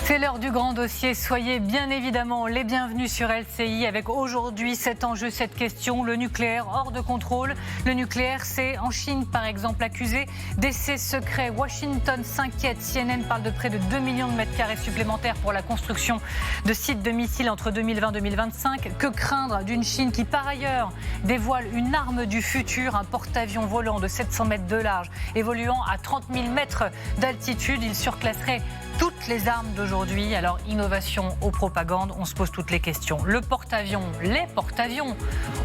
C'est l'heure du grand dossier. Soyez bien évidemment les bienvenus sur LCI avec aujourd'hui cet enjeu, cette question, le nucléaire hors de contrôle. Le nucléaire, c'est en Chine par exemple accusé d'essais secrets. Washington s'inquiète. CNN parle de près de 2 millions de mètres carrés supplémentaires pour la construction de sites de missiles entre 2020 et 2025. Que craindre d'une Chine qui par ailleurs dévoile une arme du futur, un porte-avions volant de 700 mètres de large, évoluant à 30 000 mètres d'altitude. Il surclasserait toutes les armes d'aujourd'hui. Alors, innovation aux propagandes, on se pose toutes les questions. Le porte-avions, les porte-avions,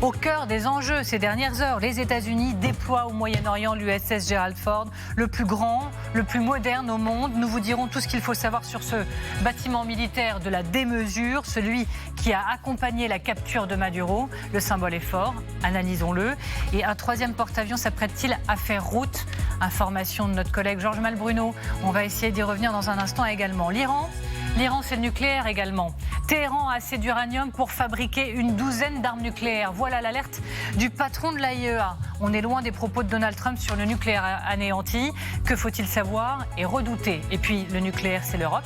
au cœur des enjeux ces dernières heures. Les États-Unis déploient au Moyen-Orient l'USS Gerald Ford, le plus grand, le plus moderne au monde. Nous vous dirons tout ce qu'il faut savoir sur ce bâtiment militaire de la démesure, celui qui a accompagné la capture de Maduro. Le symbole est fort, analysons-le. Et un troisième porte-avions s'apprête-t-il à faire route? Information de notre collègue Georges Malbruno. On va essayer d'y revenir dans un instant également. L'Iran, c'est le nucléaire également. Téhéran a assez d'uranium pour fabriquer une douzaine d'armes nucléaires. Voilà l'alerte du patron de l'AIEA. On est loin des propos de Donald Trump sur le nucléaire anéanti. Que faut-il savoir et redouter? Et puis le nucléaire, c'est l'Europe.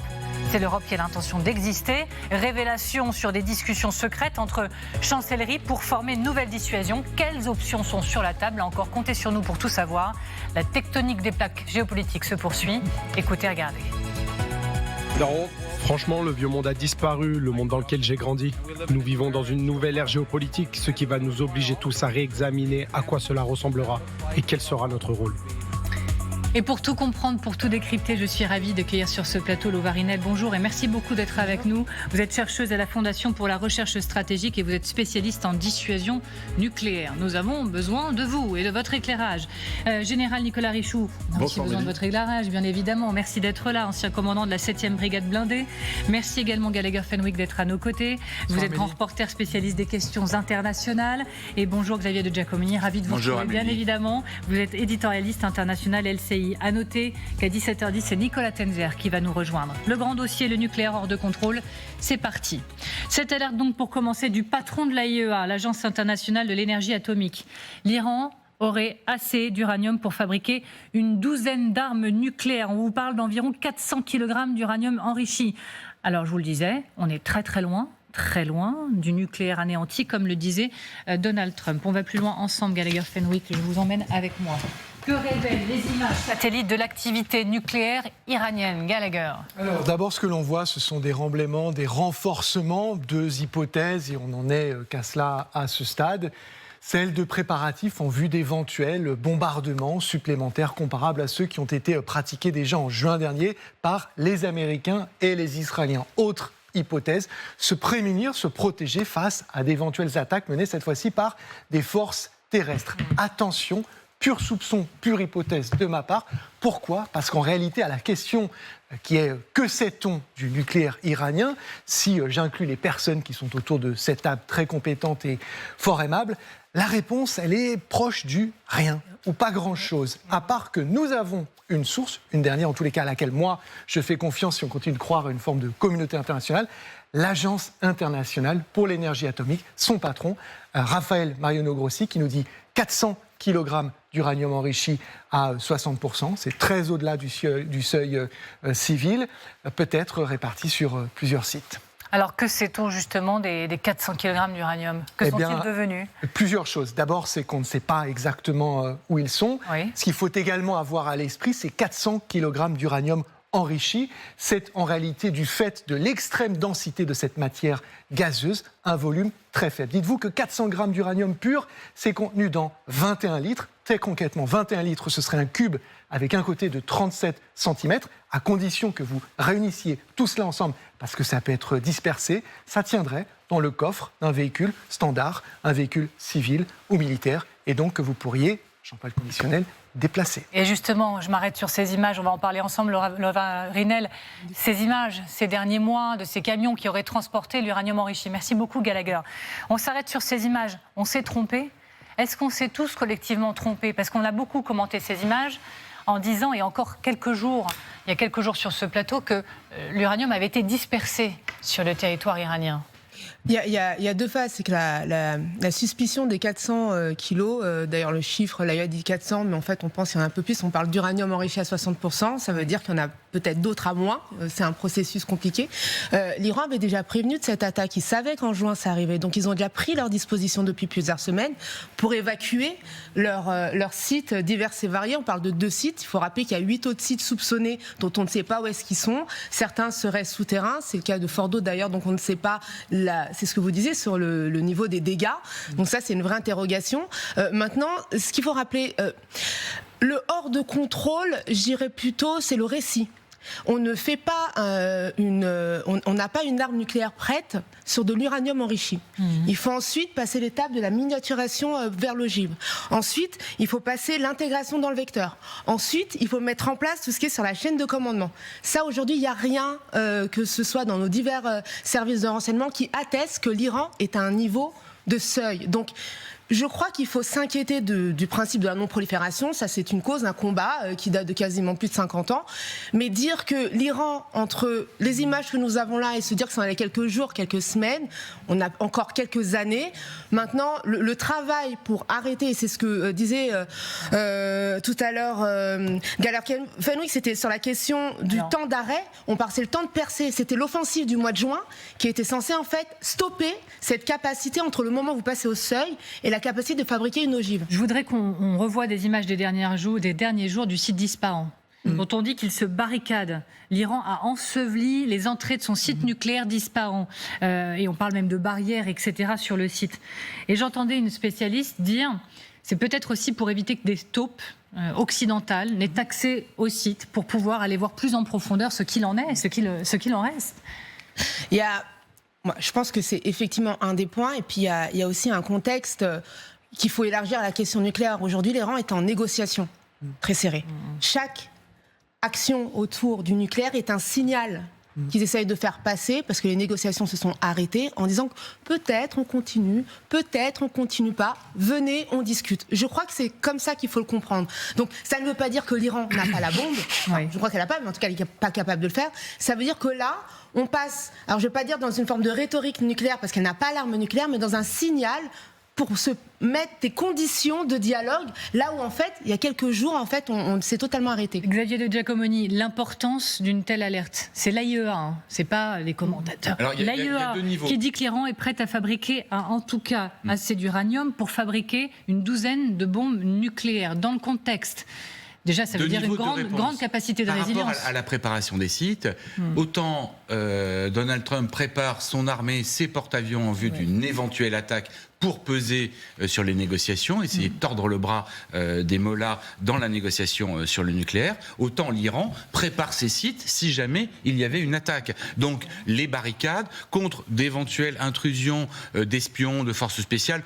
C'est l'Europe qui a l'intention d'exister. Révélation sur des discussions secrètes entre chancelleries pour former une nouvelle dissuasion. Quelles options sont sur la table? Là encore, comptez sur nous pour tout savoir. La tectonique des plaques géopolitiques se poursuit. Écoutez, regardez. Non, franchement, le vieux monde a disparu, le monde dans lequel j'ai grandi. Nous vivons dans une nouvelle ère géopolitique, ce qui va nous obliger tous à réexaminer à quoi cela ressemblera et quel sera notre rôle. Et pour tout comprendre, pour tout décrypter, je suis ravie d'accueillir sur ce plateau Lova Rinel. Bonjour et merci beaucoup d'être avec nous. Vous êtes chercheuse à la Fondation pour la recherche stratégique et vous êtes spécialiste en dissuasion nucléaire. Nous avons besoin de vous et de votre éclairage. Général Nicolas Richoux, on a aussi besoin de votre éclairage, bien évidemment. Merci d'être là, ancien commandant de la 7e brigade blindée. Merci également Gallagher Fenwick d'être à nos côtés. Vous êtes grand reporter spécialiste des questions internationales. Et bonjour Xavier de Giacomini, ravi de vous retrouver, bien évidemment. Vous êtes éditorialiste international LCI. À noter qu'à 17h10, c'est Nicolas Tenzer qui va nous rejoindre. Le grand dossier, le nucléaire hors de contrôle, c'est parti. Cette alerte donc pour commencer du patron de l'AIEA, l'Agence internationale de l'énergie atomique. L'Iran aurait assez d'uranium pour fabriquer une douzaine d'armes nucléaires. On vous parle d'environ 400 kg d'uranium enrichi. Alors je vous le disais, on est très loin du nucléaire anéanti, comme le disait Donald Trump. On va plus loin ensemble, Gallagher Fenwick, je vous emmène avec moi. Que révèlent les images satellites de l'activité nucléaire iranienne? Gallagher. Alors d'abord, ce que l'on voit, ce sont des remblaiements, des renforcements, deux hypothèses, et on n'en est qu'à cela à ce stade. Celle de préparatifs en vue d'éventuels bombardements supplémentaires comparables à ceux qui ont été pratiqués déjà en juin dernier par les Américains et les Israéliens. Autre hypothèse, se prémunir, se protéger face à d'éventuelles attaques menées cette fois-ci par des forces terrestres. Attention, pur soupçon, pure hypothèse de ma part. Pourquoi? Parce qu'en réalité, à la question qui est « que sait-on du nucléaire iranien ?» si j'inclus les personnes qui sont autour de cette table très compétentes et fort aimables, la réponse, elle est proche du rien ou pas grand-chose, à part que nous avons une source, une dernière en tous les cas à laquelle moi je fais confiance si on continue de croire à une forme de communauté internationale, l'Agence internationale pour l'énergie atomique, son patron, Raphaël Mariano Grossi, qui nous dit 400 kg d'uranium enrichi à 60%, c'est très au-delà du seuil civil, peut-être réparti sur plusieurs sites. Alors que sait-on justement des 400 kg d'uranium? Que sont-ils devenus? Plusieurs choses. D'abord, c'est qu'on ne sait pas exactement où ils sont. Oui. Ce qu'il faut également avoir à l'esprit, c'est 400 kg d'uranium enrichi. C'est en réalité du fait de l'extrême densité de cette matière gazeuse, un volume très faible. Dites-vous que 400 grammes d'uranium pur, c'est contenu dans 21 litres. Très concrètement, 21 litres, ce serait un cube avec un côté de 37 cm, à condition que vous réunissiez tout cela ensemble, parce que ça peut être dispersé, ça tiendrait dans le coffre d'un véhicule standard, un véhicule civil ou militaire, et donc que vous pourriez, j'en parle conditionnel, déplacer. Et justement, je m'arrête sur ces images, on va en parler ensemble, Lova Rinel. Ces images, ces derniers mois, de ces camions qui auraient transporté l'uranium enrichi. Merci beaucoup, Gallagher. On s'arrête sur ces images. On s'est trompé? Est-ce qu'on s'est tous collectivement trompés? Parce qu'on a beaucoup commenté ces images en disant, et encore il y a quelques jours sur ce plateau, que l'uranium avait été dispersé sur le territoire iranien. Il y a deux phases. C'est que la suspicion des 400 kilos, d'ailleurs le chiffre, l'AIEA dit 400, mais en fait on pense qu'il y en a un peu plus. On parle d'uranium enrichi à 60%, ça veut dire qu'il y en a peut-être d'autres à moins. C'est un processus compliqué. L'Iran avait déjà prévenu de cette attaque. Ils savaient qu'en juin ça arrivait. Donc ils ont déjà pris leurs dispositions depuis plusieurs semaines pour évacuer leurs sites divers et variés. On parle de 2 sites. Il faut rappeler qu'il y a 8 autres sites soupçonnés dont on ne sait pas où est-ce qu'ils sont. Certains seraient souterrains. C'est le cas de Fordo d'ailleurs, donc on ne sait pas, c'est ce que vous disiez, sur le niveau des dégâts. Donc ça, c'est une vraie interrogation. Maintenant, ce qu'il faut rappeler, le hors de contrôle, je dirais plutôt, c'est le récit. On ne fait pas on n'a pas une arme nucléaire prête sur de l'uranium enrichi. Il faut ensuite passer l'étape de la miniaturation vers l'ogive. Ensuite, il faut passer l'intégration dans le vecteur. Ensuite, il faut mettre en place tout ce qui est sur la chaîne de commandement. Ça, aujourd'hui, il n'y a rien que ce soit dans nos divers services de renseignement qui atteste que l'Iran est à un niveau de seuil. Donc, je crois qu'il faut s'inquiéter du principe de la non-prolifération. Ça, c'est une cause, un combat qui date de quasiment plus de 50 ans. Mais dire que l'Iran, entre les images que nous avons là et se dire que ça en est quelques jours, quelques semaines, on a encore quelques années. Maintenant, le travail pour arrêter, et c'est ce que disait tout à l'heure Galard Fenwick, c'était sur la question du temps d'arrêt. C'est le temps de percer. C'était l'offensive du mois de juin qui était censée en fait stopper cette capacité entre le moment où vous passez au seuil et la capacité de fabriquer une ogive. Je voudrais qu'on revoie des images des derniers jours du site d'Ispahan, dont on dit qu'il se barricade. L'Iran a enseveli les entrées de son site nucléaire d'Ispahan. Et on parle même de barrières, etc. sur le site. Et j'entendais une spécialiste dire, c'est peut-être aussi pour éviter que des taupes occidentales n'aient accès au site pour pouvoir aller voir plus en profondeur ce qu'il en est, ce qu'il en reste. Moi, je pense que c'est effectivement un des points. Et puis, il y a aussi un contexte qu'il faut élargir à la question nucléaire. Aujourd'hui, l'Iran est en négociation très serrée. Chaque action autour du nucléaire est un signal qu'ils essayent de faire passer, parce que les négociations se sont arrêtées, en disant que peut-être on continue pas, venez, on discute. Je crois que c'est comme ça qu'il faut le comprendre. Donc ça ne veut pas dire que l'Iran n'a pas la bombe, je crois qu'elle n'a pas, mais en tout cas elle n'est pas capable de le faire. Ça veut dire que là, on passe, alors je ne vais pas dire dans une forme de rhétorique nucléaire, parce qu'elle n'a pas l'arme nucléaire, mais dans un signal pour se mettre des conditions de dialogue, là où en fait, il y a quelques jours, en fait, on s'est totalement arrêté. Xavier de Giacomoni, l'importance d'une telle alerte, c'est l'AIEA, c'est pas les commentateurs. L'AIEA qui dit que l'Iran est prête à fabriquer, en tout cas assez d'uranium, pour fabriquer une douzaine de bombes nucléaires. Dans le contexte, déjà, ça veut dire une grande capacité de résilience. Par rapport à la préparation des sites, autant Donald Trump prépare son armée, ses porte-avions en vue d'une éventuelle attaque pour peser sur les négociations, essayer de tordre le bras des mollahs dans la négociation sur le nucléaire, autant l'Iran prépare ses sites si jamais il y avait une attaque. Donc les barricades contre d'éventuelles intrusions d'espions, de forces spéciales,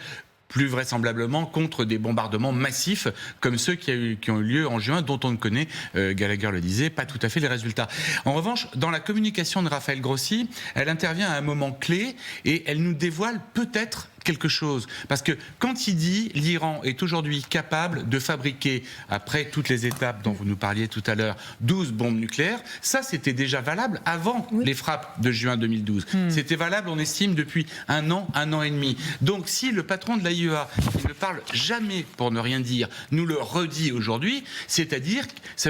plus vraisemblablement contre des bombardements massifs comme ceux qui ont eu lieu en juin, dont on ne connaît, Gallagher le disait, pas tout à fait les résultats. En revanche, dans la communication de Raphaël Grossi, elle intervient à un moment clé et elle nous dévoile peut-être quelque chose. Parce que quand il dit l'Iran est aujourd'hui capable de fabriquer, après toutes les étapes dont vous nous parliez tout à l'heure, 12 bombes nucléaires, ça c'était déjà valable avant les frappes de juin 2012. C'était valable, on estime, depuis un an et demi. Donc si le patron de l'AIEA, qui ne parle jamais pour ne rien dire, nous le redit aujourd'hui, ça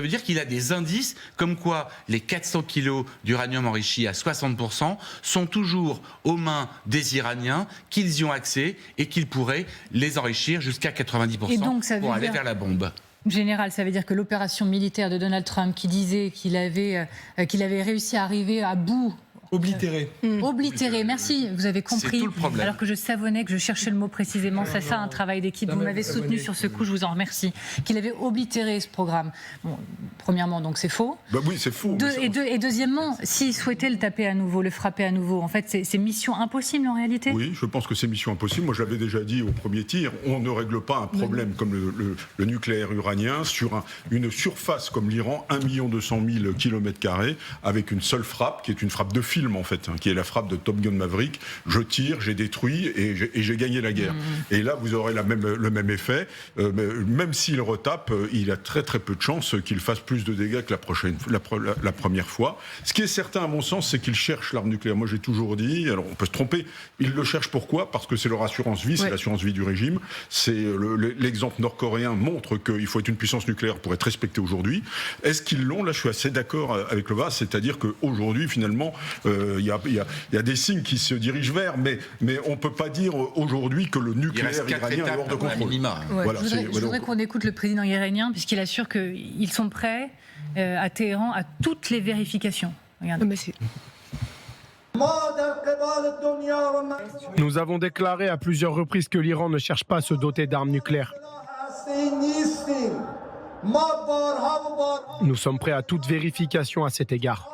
veut dire qu'il a des indices comme quoi les 400 kilos d'uranium enrichi à 60% sont toujours aux mains des Iraniens, qu'ils y ont accès et qu'ils pourraient les enrichir jusqu'à 90% pour aller vers la bombe. Général, ça veut dire que l'opération militaire de Donald Trump, qui disait qu'il avait réussi à arriver à bout... Oblitéré. Oblitéré, merci, vous avez compris. C'est tout le problème. Alors que je savonnais, que je cherchais le mot précisément, c'est ça un travail d'équipe, vous m'avez soutenu sur ce coup, je vous en remercie. Qu'il avait oblitéré ce programme. Bon, premièrement, donc c'est faux. Bah oui, c'est faux. Et deuxièmement, s'il souhaitait le taper à nouveau, le frapper à nouveau, en fait, c'est mission impossible en réalité. Oui, je pense que c'est mission impossible. Moi, je l'avais déjà dit au premier tir, on ne règle pas un problème comme le nucléaire uranien sur une surface comme l'Iran, 1 200 000 km² avec une seule frappe, qui est une frappe de fil. film en fait, qui est la frappe de Top Gun Maverick. Je tire, j'ai détruit et j'ai gagné la guerre. Et là, vous aurez le même effet. Même s'il retape, il a très très peu de chances qu'il fasse plus de dégâts que la première fois. Ce qui est certain, à mon sens, c'est qu'il cherche l'arme nucléaire. Moi, j'ai toujours dit, alors on peut se tromper, il le cherche pourquoi ? Parce que c'est leur assurance vie, c'est l'assurance vie du régime. C'est l'exemple nord-coréen montre qu'il faut être une puissance nucléaire pour être respecté aujourd'hui. Est-ce qu'ils l'ont ? Là, je suis assez d'accord avec Lova, c'est-à-dire qu'aujourd'hui, finalement, il y a des signes qui se dirigent vers, mais on ne peut pas dire aujourd'hui que le nucléaire iranien est hors de contrôle. Voilà, je voudrais qu'on écoute le président iranien, puisqu'il assure qu'ils sont prêts à Téhéran à toutes les vérifications. Regardez. Nous avons déclaré à plusieurs reprises que l'Iran ne cherche pas à se doter d'armes nucléaires. Nous sommes prêts à toute vérification à cet égard.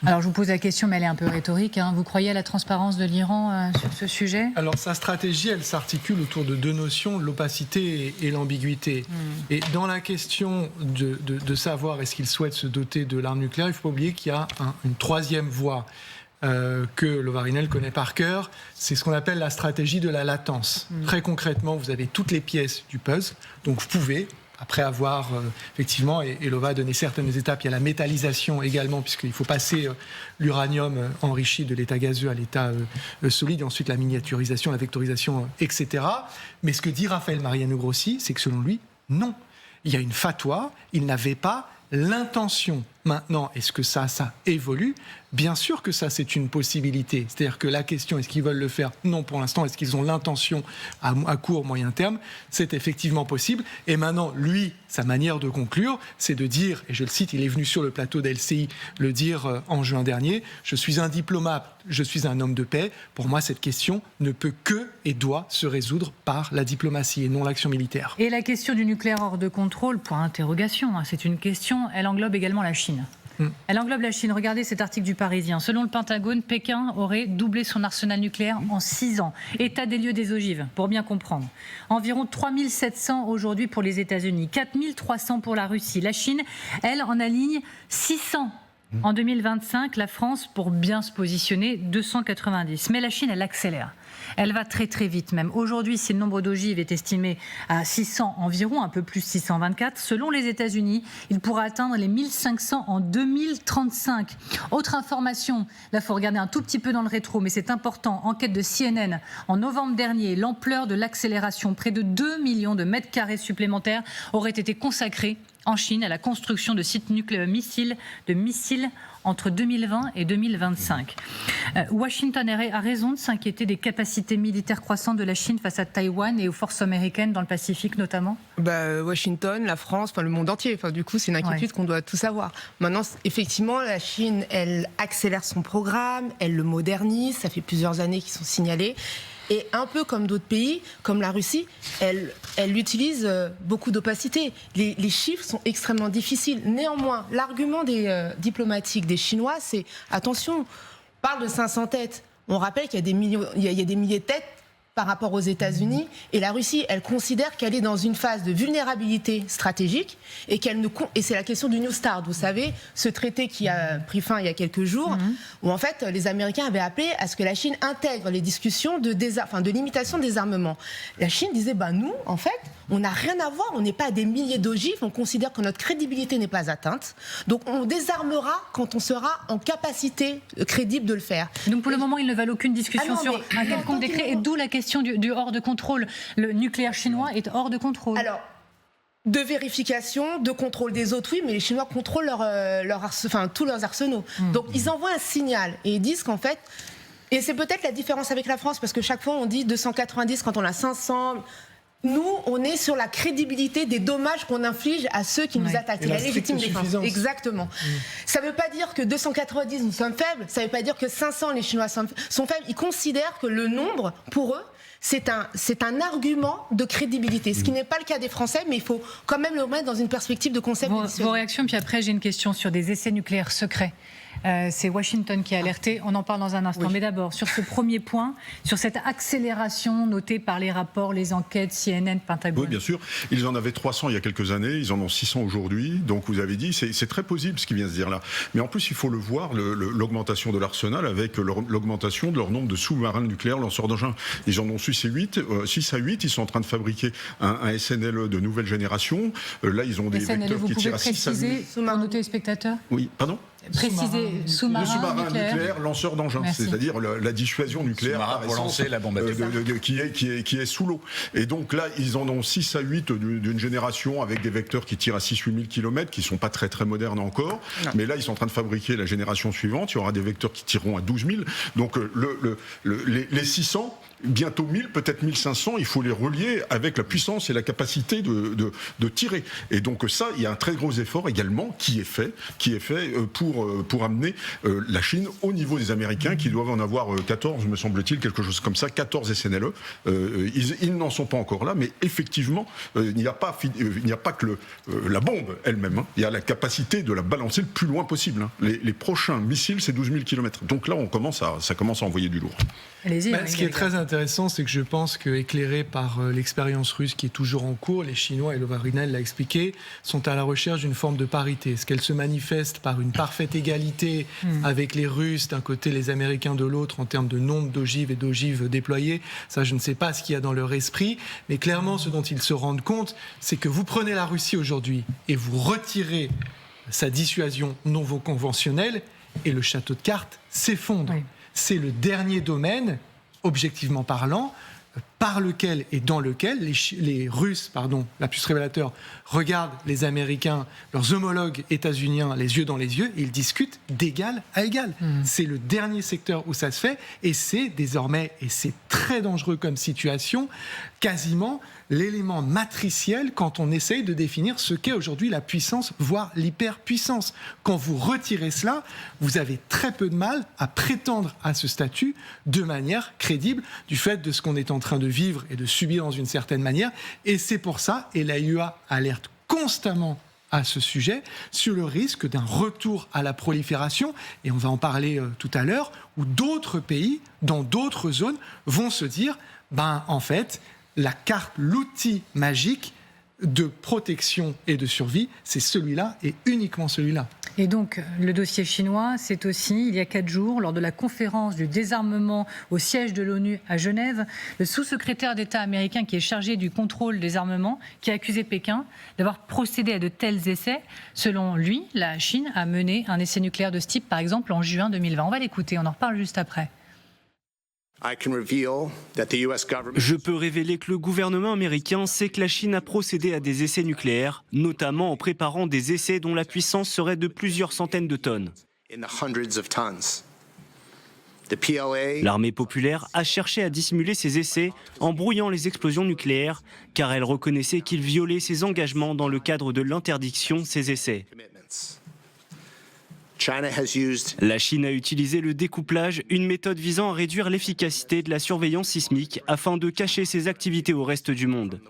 Alors je vous pose la question, mais elle est un peu rhétorique. Vous croyez à la transparence de l'Iran sur ce sujet ? Alors sa stratégie, elle s'articule autour de deux notions, l'opacité et l'ambiguïté. Et dans la question de savoir est-ce qu'il souhaite se doter de l'arme nucléaire, il ne faut pas oublier qu'il y a une troisième voie que Lovarinel connaît par cœur. C'est ce qu'on appelle la stratégie de la latence. Très concrètement, vous avez toutes les pièces du puzzle, donc vous pouvez... Après avoir, effectivement, et Lova a donné certaines étapes, il y a la métallisation également, puisqu'il faut passer l'uranium enrichi de l'état gazeux à l'état solide, et ensuite la miniaturisation, la vectorisation, etc. Mais ce que dit Raphaël Mariano Grossi, c'est que selon lui, non. Il y a une fatwa, il n'avait pas l'intention. Maintenant, est-ce que ça évolue ? Bien sûr que ça, c'est une possibilité. C'est-à-dire que la question, est-ce qu'ils veulent le faire ? Non, pour l'instant. Est-ce qu'ils ont l'intention à court, moyen terme ? C'est effectivement possible. Et maintenant, lui, sa manière de conclure, c'est de dire, et je le cite, il est venu sur le plateau d'LCI le dire en juin dernier, « Je suis un diplomate, je suis un homme de paix. Pour moi, cette question ne peut que et doit se résoudre par la diplomatie et non l'action militaire. » Et la question du nucléaire hors de contrôle, point d'interrogation, c'est une question, elle englobe également la Chine. Elle englobe la Chine. Regardez cet article du Parisien. Selon le Pentagone, Pékin aurait doublé son arsenal nucléaire en 6 ans. État des lieux des ogives, pour bien comprendre. Environ 3700 aujourd'hui pour les États-Unis, 4300 pour la Russie. La Chine, elle, en aligne 600. En 2025, la France, pour bien se positionner, 290. Mais la Chine, elle accélère. Elle va très très vite même. Aujourd'hui, si le nombre d'ogives est estimé à 600 environ, un peu plus 624, selon les États-Unis, il pourra atteindre les 1500 en 2035. Autre information, là il faut regarder un tout petit peu dans le rétro, mais c'est important. Enquête de CNN en novembre dernier, l'ampleur de l'accélération, près de 2 millions de mètres carrés supplémentaires auraient été consacrés en Chine à la construction de sites missiles entre 2020 et 2025. Washington a raison de s'inquiéter des capacités militaires croissantes de la Chine face à Taïwan et aux forces américaines dans le Pacifique notamment. Washington, la France, le monde entier. Du coup, c'est une inquiétude qu'on doit tous avoir. Maintenant, effectivement, la Chine, elle accélère son programme, elle le modernise. Ça fait plusieurs années qu'ils sont signalés. Et un peu comme d'autres pays, comme la Russie, elle utilise beaucoup d'opacité. Les chiffres sont extrêmement difficiles. Néanmoins, l'argument diplomatique des Chinois, c'est attention, on parle de 500 têtes. On rappelle qu'il y a des milliers de têtes par rapport aux États-Unis. Et la Russie, elle considère qu'elle est dans une phase de vulnérabilité stratégique et et c'est la question du New START. Vous savez, ce traité qui a pris fin il y a quelques jours, où en fait les Américains avaient appelé à ce que la Chine intègre les discussions de limitation des armements. La Chine disait, nous, en fait, on n'a rien à voir, on n'est pas à des milliers d'ogives, on considère que notre crédibilité n'est pas atteinte. Donc on désarmera quand on sera en capacité crédible de le faire. Donc pour le moment, ils ne veulent aucune discussion sur un quelconque décret, et d'où la question du hors de contrôle. Le nucléaire chinois est hors de contrôle. Alors, de vérification, de contrôle des autres, oui, mais les Chinois contrôlent tous leurs arsenaux. Donc ils envoient un signal et ils disent qu'en fait, et c'est peut-être la différence avec la France, parce que chaque fois on dit 290 quand on a 500... Nous, on est sur la crédibilité des dommages qu'on inflige à ceux qui nous attaquent. Et la légitime défense. Exactement. Ça ne veut pas dire que 290, nous sommes faibles. Ça ne veut pas dire que 500, les Chinois sont faibles. Ils considèrent que le nombre, pour eux, c'est un argument de crédibilité. Ce qui n'est pas le cas des Français, mais il faut quand même le remettre dans une perspective de concept. Vos réactions, puis après, j'ai une question sur des essais nucléaires secrets. C'est Washington qui a alerté. On en parle dans un instant. Oui. Mais d'abord, sur ce premier point, sur cette accélération notée par les rapports, les enquêtes, CNN, Pentagone. Oui, bien sûr. Ils en avaient 300 il y a quelques années, ils en ont 600 aujourd'hui. Donc vous avez dit, c'est très plausible ce qui vient de se dire là. Mais en plus, il faut le voir, l'augmentation de l'arsenal avec l'augmentation de leur nombre de sous-marins nucléaires lanceurs d'engins. Ils en ont 6 à 8. Ils sont en train de fabriquer un SNLE de nouvelle génération. Là, ils ont des vecteurs qui tirent à 6 à 8. Vous pouvez préciser pour nos téléspectateurs ? Oui, pardon ? Préciser Le sous-marin nucléaire lanceur d'engins, c'est-à-dire la dissuasion nucléaire Sous-marin pour lancer la bombe atomique. qui est sous l'eau. Et donc là, ils en ont 6 à 8 d'une génération avec des vecteurs qui tirent à 6-8 000 km, qui ne sont pas très très modernes encore. Non. Mais là, ils sont en train de fabriquer la génération suivante. Il y aura des vecteurs qui tireront à 12 000. Donc les 600... bientôt 1000, peut-être 1500, il faut les relier avec la puissance et la capacité de tirer. Et donc ça, il y a un très gros effort également qui est fait pour amener la Chine au niveau des Américains, qui doivent en avoir 14, me semble-t-il, quelque chose comme ça, 14 SNLE. Ils n'en sont pas encore là, mais effectivement, il n'y a pas que la bombe elle-même. Hein. Il y a la capacité de la balancer le plus loin possible. Hein. Les prochains missiles, c'est 12 000 km. Donc là, ça commence à envoyer du lourd. Allez-y. Ce qui est très intéressant, c'est que je pense qu'éclairés par l'expérience russe qui est toujours en cours, les Chinois, et Lovarinel l'a expliqué, sont à la recherche d'une forme de parité. Est-ce qu'elle se manifeste par une parfaite égalité avec les Russes d'un côté, les Américains de l'autre, en termes de nombre d'ogives et d'ogives déployées? Ça, je ne sais pas ce qu'il y a dans leur esprit, mais clairement, ce dont ils se rendent compte, c'est que vous prenez la Russie aujourd'hui et vous retirez sa dissuasion non conventionnelle et le château de cartes s'effondre. Oui. C'est le dernier domaine, objectivement parlant, par lequel et dans lequel les Russes, la puce révélateur, regardent les Américains, leurs homologues états-uniens, les yeux dans les yeux, et ils discutent d'égal à égal. C'est le dernier secteur où ça se fait, et c'est désormais, et c'est très dangereux comme situation, quasiment l'élément matriciel quand on essaye de définir ce qu'est aujourd'hui la puissance, voire l'hyperpuissance. Quand vous retirez cela, vous avez très peu de mal à prétendre à ce statut de manière crédible du fait de ce qu'on est en train de vivre et de subir dans une certaine manière. Et c'est pour ça, et l'AIEA alerte constamment à ce sujet, sur le risque d'un retour à la prolifération, et on va en parler tout à l'heure, où d'autres pays, dans d'autres zones, vont se dire, en fait, la carte, l'outil magique de protection et de survie, c'est celui-là et uniquement celui-là. Et donc, le dossier chinois, c'est aussi, il y a 4 jours, lors de la conférence du désarmement au siège de l'ONU à Genève, le sous-secrétaire d'État américain qui est chargé du contrôle des armements, qui a accusé Pékin d'avoir procédé à de tels essais. Selon lui, la Chine a mené un essai nucléaire de ce type, par exemple, en juin 2020. On va l'écouter, on en reparle juste après. Je peux révéler que le gouvernement américain sait que la Chine a procédé à des essais nucléaires, notamment en préparant des essais dont la puissance serait de plusieurs centaines de tonnes. L'armée populaire a cherché à dissimuler ces essais en brouillant les explosions nucléaires, car elle reconnaissait qu'ils violaient ses engagements dans le cadre de l'interdiction de ces essais. La Chine a utilisé le découplage, une méthode visant à réduire l'efficacité de la surveillance sismique afin de cacher ses activités au reste du monde.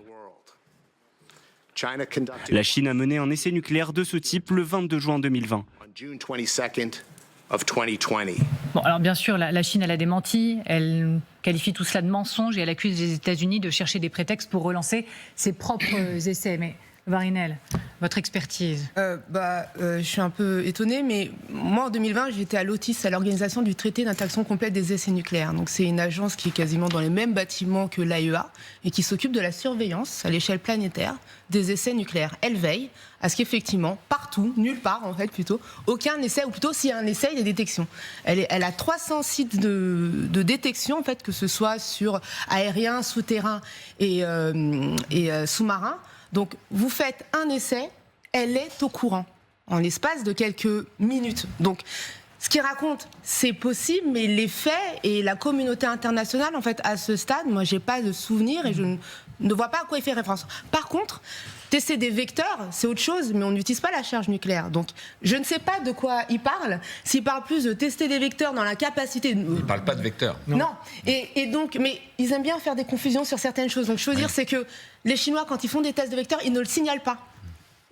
La Chine a mené un essai nucléaire de ce type le 22 juin 2020. Bon, alors bien sûr, la Chine, elle a démenti, elle qualifie tout cela de mensonge et elle accuse les États-Unis de chercher des prétextes pour relancer ses propres essais. Mais Varinel, votre expertise. Je suis un peu étonnée, mais moi en 2020, j'étais à l'OTIS, à l'Organisation du traité d'interdiction complète des essais nucléaires. Donc c'est une agence qui est quasiment dans les mêmes bâtiments que l'AIEA et qui s'occupe de la surveillance à l'échelle planétaire des essais nucléaires. Elle veille à ce qu'effectivement, partout, nulle part en fait plutôt, aucun essai, ou plutôt s'il y a un essai, il y a des détections. Elle a 300 sites de détection, en fait, que ce soit sur aérien, souterrain et sous-marin. Donc, vous faites un essai, elle est au courant, en l'espace de quelques minutes. Donc, ce qu'il raconte, c'est possible, mais les faits et la communauté internationale, en fait, à ce stade, moi, j'ai pas de souvenir et je ne vois pas à quoi il fait référence. Par contre, tester des vecteurs, c'est autre chose, mais on n'utilise pas la charge nucléaire. Donc, je ne sais pas de quoi il parle. S'il parle plus de tester des vecteurs dans la capacité... Il ne parle pas de vecteurs. Non. Et donc, mais ils aiment bien faire des confusions sur certaines choses. Donc, je veux dire, c'est que les Chinois, quand ils font des tests de vecteurs, ils ne le signalent pas.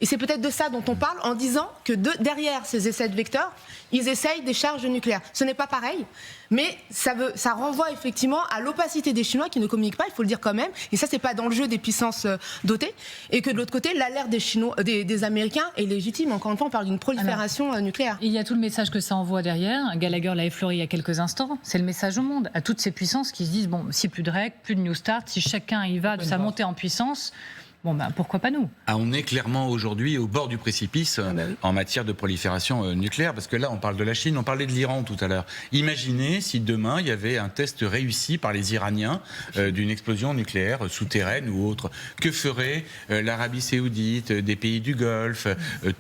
Et c'est peut-être de ça dont on parle en disant que derrière ces essais de vecteurs, ils essayent des charges nucléaires. Ce n'est pas pareil, mais ça renvoie effectivement à l'opacité des Chinois qui ne communiquent pas, il faut le dire quand même, et ça c'est pas dans le jeu des puissances dotées, et que de l'autre côté, l'alerte des Américains est légitime. Encore une fois, on parle d'une prolifération nucléaire. Il y a tout le message que ça envoie derrière. Gallagher l'a effleuré il y a quelques instants. C'est le message au monde, à toutes ces puissances qui se disent, bon, si plus de règles, plus de New Start, si chacun y va de sa montée en puissance... Bon, ben, pourquoi pas nous ? On est clairement aujourd'hui au bord du précipice en matière de prolifération nucléaire, parce que là, on parle de la Chine, on parlait de l'Iran tout à l'heure. Imaginez si demain, il y avait un test réussi par les Iraniens d'une explosion nucléaire souterraine ou autre. Que ferait l'Arabie Saoudite, des pays du Golfe,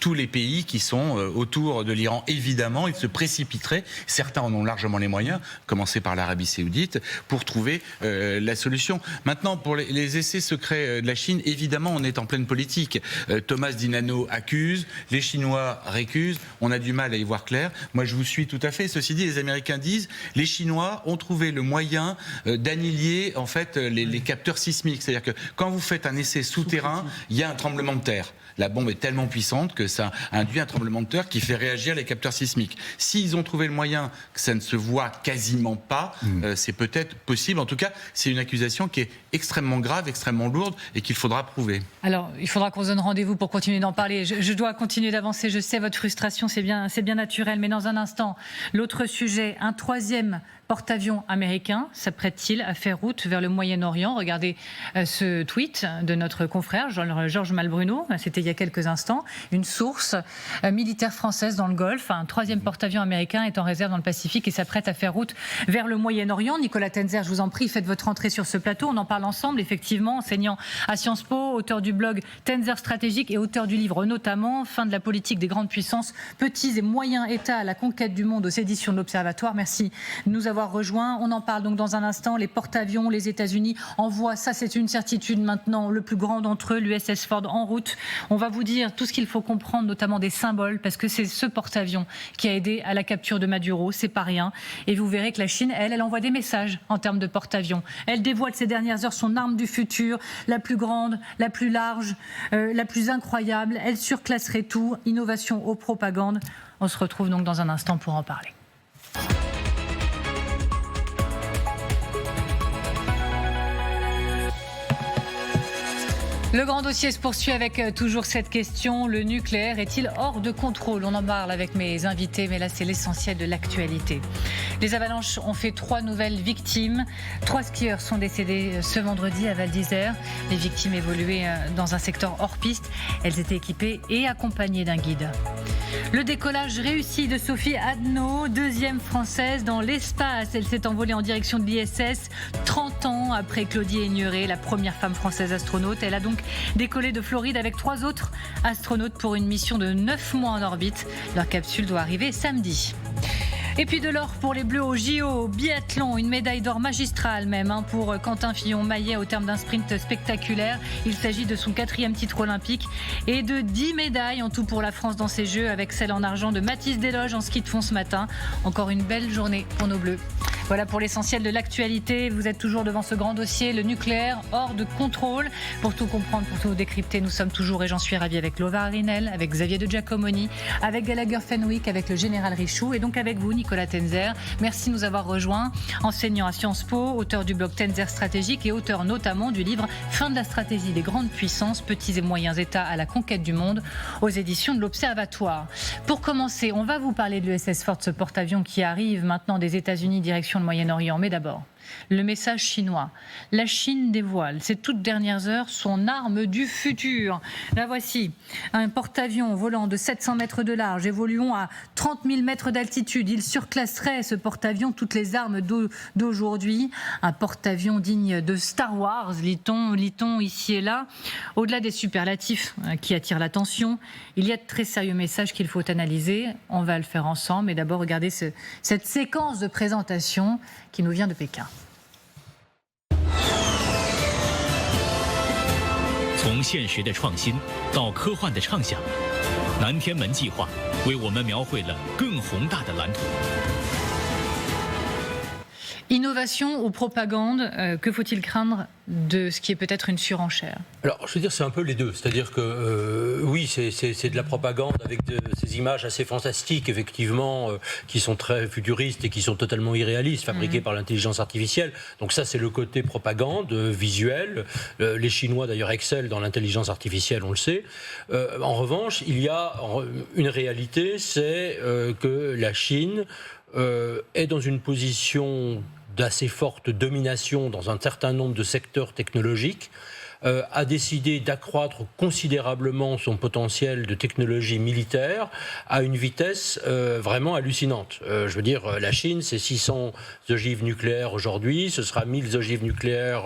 tous les pays qui sont autour de l'Iran ? Évidemment, ils se précipiteraient, certains en ont largement les moyens, commencer par l'Arabie Saoudite, pour trouver la solution. Maintenant, pour les essais secrets de la Chine, évidemment, on est en pleine politique. Thomas Dinano accuse, les Chinois récusent, on a du mal à y voir clair. Moi, je vous suis tout à fait. Ceci dit, les Américains disent, les Chinois ont trouvé le moyen d'annihiler en fait les capteurs sismiques. C'est-à-dire que quand vous faites un essai souterrain, il y a un tremblement de terre. La bombe est tellement puissante que ça induit un tremblement de terre qui fait réagir les capteurs sismiques. S'ils ont trouvé le moyen que ça ne se voit quasiment pas, c'est peut-être possible. En tout cas, c'est une accusation qui est extrêmement grave, extrêmement lourde et qu'il faudra prouver. Alors, il faudra qu'on se donne rendez-vous pour continuer d'en parler. Je dois continuer d'avancer. Je sais votre frustration, c'est bien naturel. Mais dans un instant, l'autre sujet, un troisième porte-avions américain s'apprête-t-il à faire route vers le Moyen-Orient ? Regardez ce tweet de notre confrère Georges Malbruno, c'était il y a quelques instants. Une source militaire française dans le Golfe, un troisième porte-avions américain est en réserve dans le Pacifique et s'apprête à faire route vers le Moyen-Orient. Nicolas Tenzer, je vous en prie, faites votre entrée sur ce plateau. On en parle ensemble, effectivement, enseignant à Sciences Po, auteur du blog Tenzer Stratégique et auteur du livre notamment Fin de la politique des grandes puissances, petits et moyens États à la conquête du monde aux éditions de l'Observatoire. Merci de nous avoir rejoints. On en parle donc dans un instant. Les porte-avions, les États-Unis envoient, ça c'est une certitude maintenant, le plus grand d'entre eux, l'USS Ford, en route. On va vous dire tout ce qu'il faut comprendre, notamment des symboles, parce que c'est ce porte-avions qui a aidé à la capture de Maduro, c'est pas rien. Et vous verrez que la Chine, elle envoie des messages en termes de porte-avions. Elle dévoile ces dernières heures son arme du futur, la plus grande, la plus large, la plus incroyable. Elle surclasserait tout. Innovation aux propagandes. On se retrouve donc dans un instant pour en parler. Le grand dossier se poursuit avec toujours cette question. Le nucléaire est-il hors de contrôle ? On en parle avec mes invités, mais là c'est l'essentiel de l'actualité. Les avalanches ont fait 3 nouvelles victimes. 3 skieurs sont décédés ce vendredi à Val d'Isère. Les victimes évoluaient dans un secteur hors piste. Elles étaient équipées et accompagnées d'un guide. Le décollage réussi de Sophie Adno, 2e française dans l'espace. Elle s'est envolée en direction de l'ISS 30 ans après Claudie Aigneret, la première femme française astronaute. Elle a donc décollé de Floride avec 3 autres astronautes pour une mission de 9 mois en orbite. Leur capsule doit arriver samedi. Et puis de l'or pour les Bleus au JO, biathlon, une médaille d'or magistrale même pour Quentin Fillon-Maillet au terme d'un sprint spectaculaire. Il s'agit de son 4e titre olympique et de 10 médailles en tout pour la France dans ces Jeux, avec celle en argent de Mathis Desloges en ski de fond ce matin. Encore une belle journée pour nos Bleus. Voilà pour l'essentiel de l'actualité. Vous êtes toujours devant ce grand dossier, le nucléaire hors de contrôle. Pour tout comprendre, pour tout décrypter, nous sommes toujours, et j'en suis ravie, avec Lova Arinel, avec Xavier de Giacomoni, avec Gallagher Fenwick, avec le général Richoux et donc avec vous, Nicolas Tenzer. Merci de nous avoir rejoints. Enseignant à Sciences Po, auteur du blog Tenzer Stratégique et auteur notamment du livre Fin de la stratégie des grandes puissances, petits et moyens États à la conquête du monde, aux éditions de l'Observatoire. Pour commencer, on va vous parler de l'USS Ford, ce porte-avions qui arrive maintenant des États-Unis direction le Moyen-Orient. Mais d'abord, le message chinois. La Chine dévoile ces toutes dernières heures son arme du futur. La voici, un porte-avions volant de 700 mètres de large, évoluant à 30 000 mètres d'altitude. Il surclasserait, ce porte-avions, toutes les armes d'aujourd'hui. Un porte-avions digne de Star Wars, lit-on ici et là. Au-delà des superlatifs qui attirent l'attention, il y a de très sérieux messages qu'il faut analyser. On va le faire ensemble. Mais d'abord, regardez cette séquence de présentation qui nous vient de Pékin. 从现实的创新到科幻的畅想，南天门计划为我们描绘了更宏大的蓝图。Innovation ou propagande, que faut-il craindre de ce qui est peut-être une surenchère? Alors, je veux dire, c'est un peu les deux. C'est-à-dire que, oui, c'est de la propagande avec ces images assez fantastiques, effectivement, qui sont très futuristes et qui sont totalement irréalistes, fabriquées par l'intelligence artificielle. Donc ça, c'est le côté propagande, visuel. Les Chinois, d'ailleurs, excellent dans l'intelligence artificielle, on le sait. En revanche, il y a une réalité, c'est que la Chine est dans une position d'assez forte domination dans un certain nombre de secteurs technologiques, a décidé d'accroître considérablement son potentiel de technologie militaire à une vitesse vraiment hallucinante. Je veux dire, la Chine, c'est 600 ogives nucléaires aujourd'hui, ce sera 1000 ogives nucléaires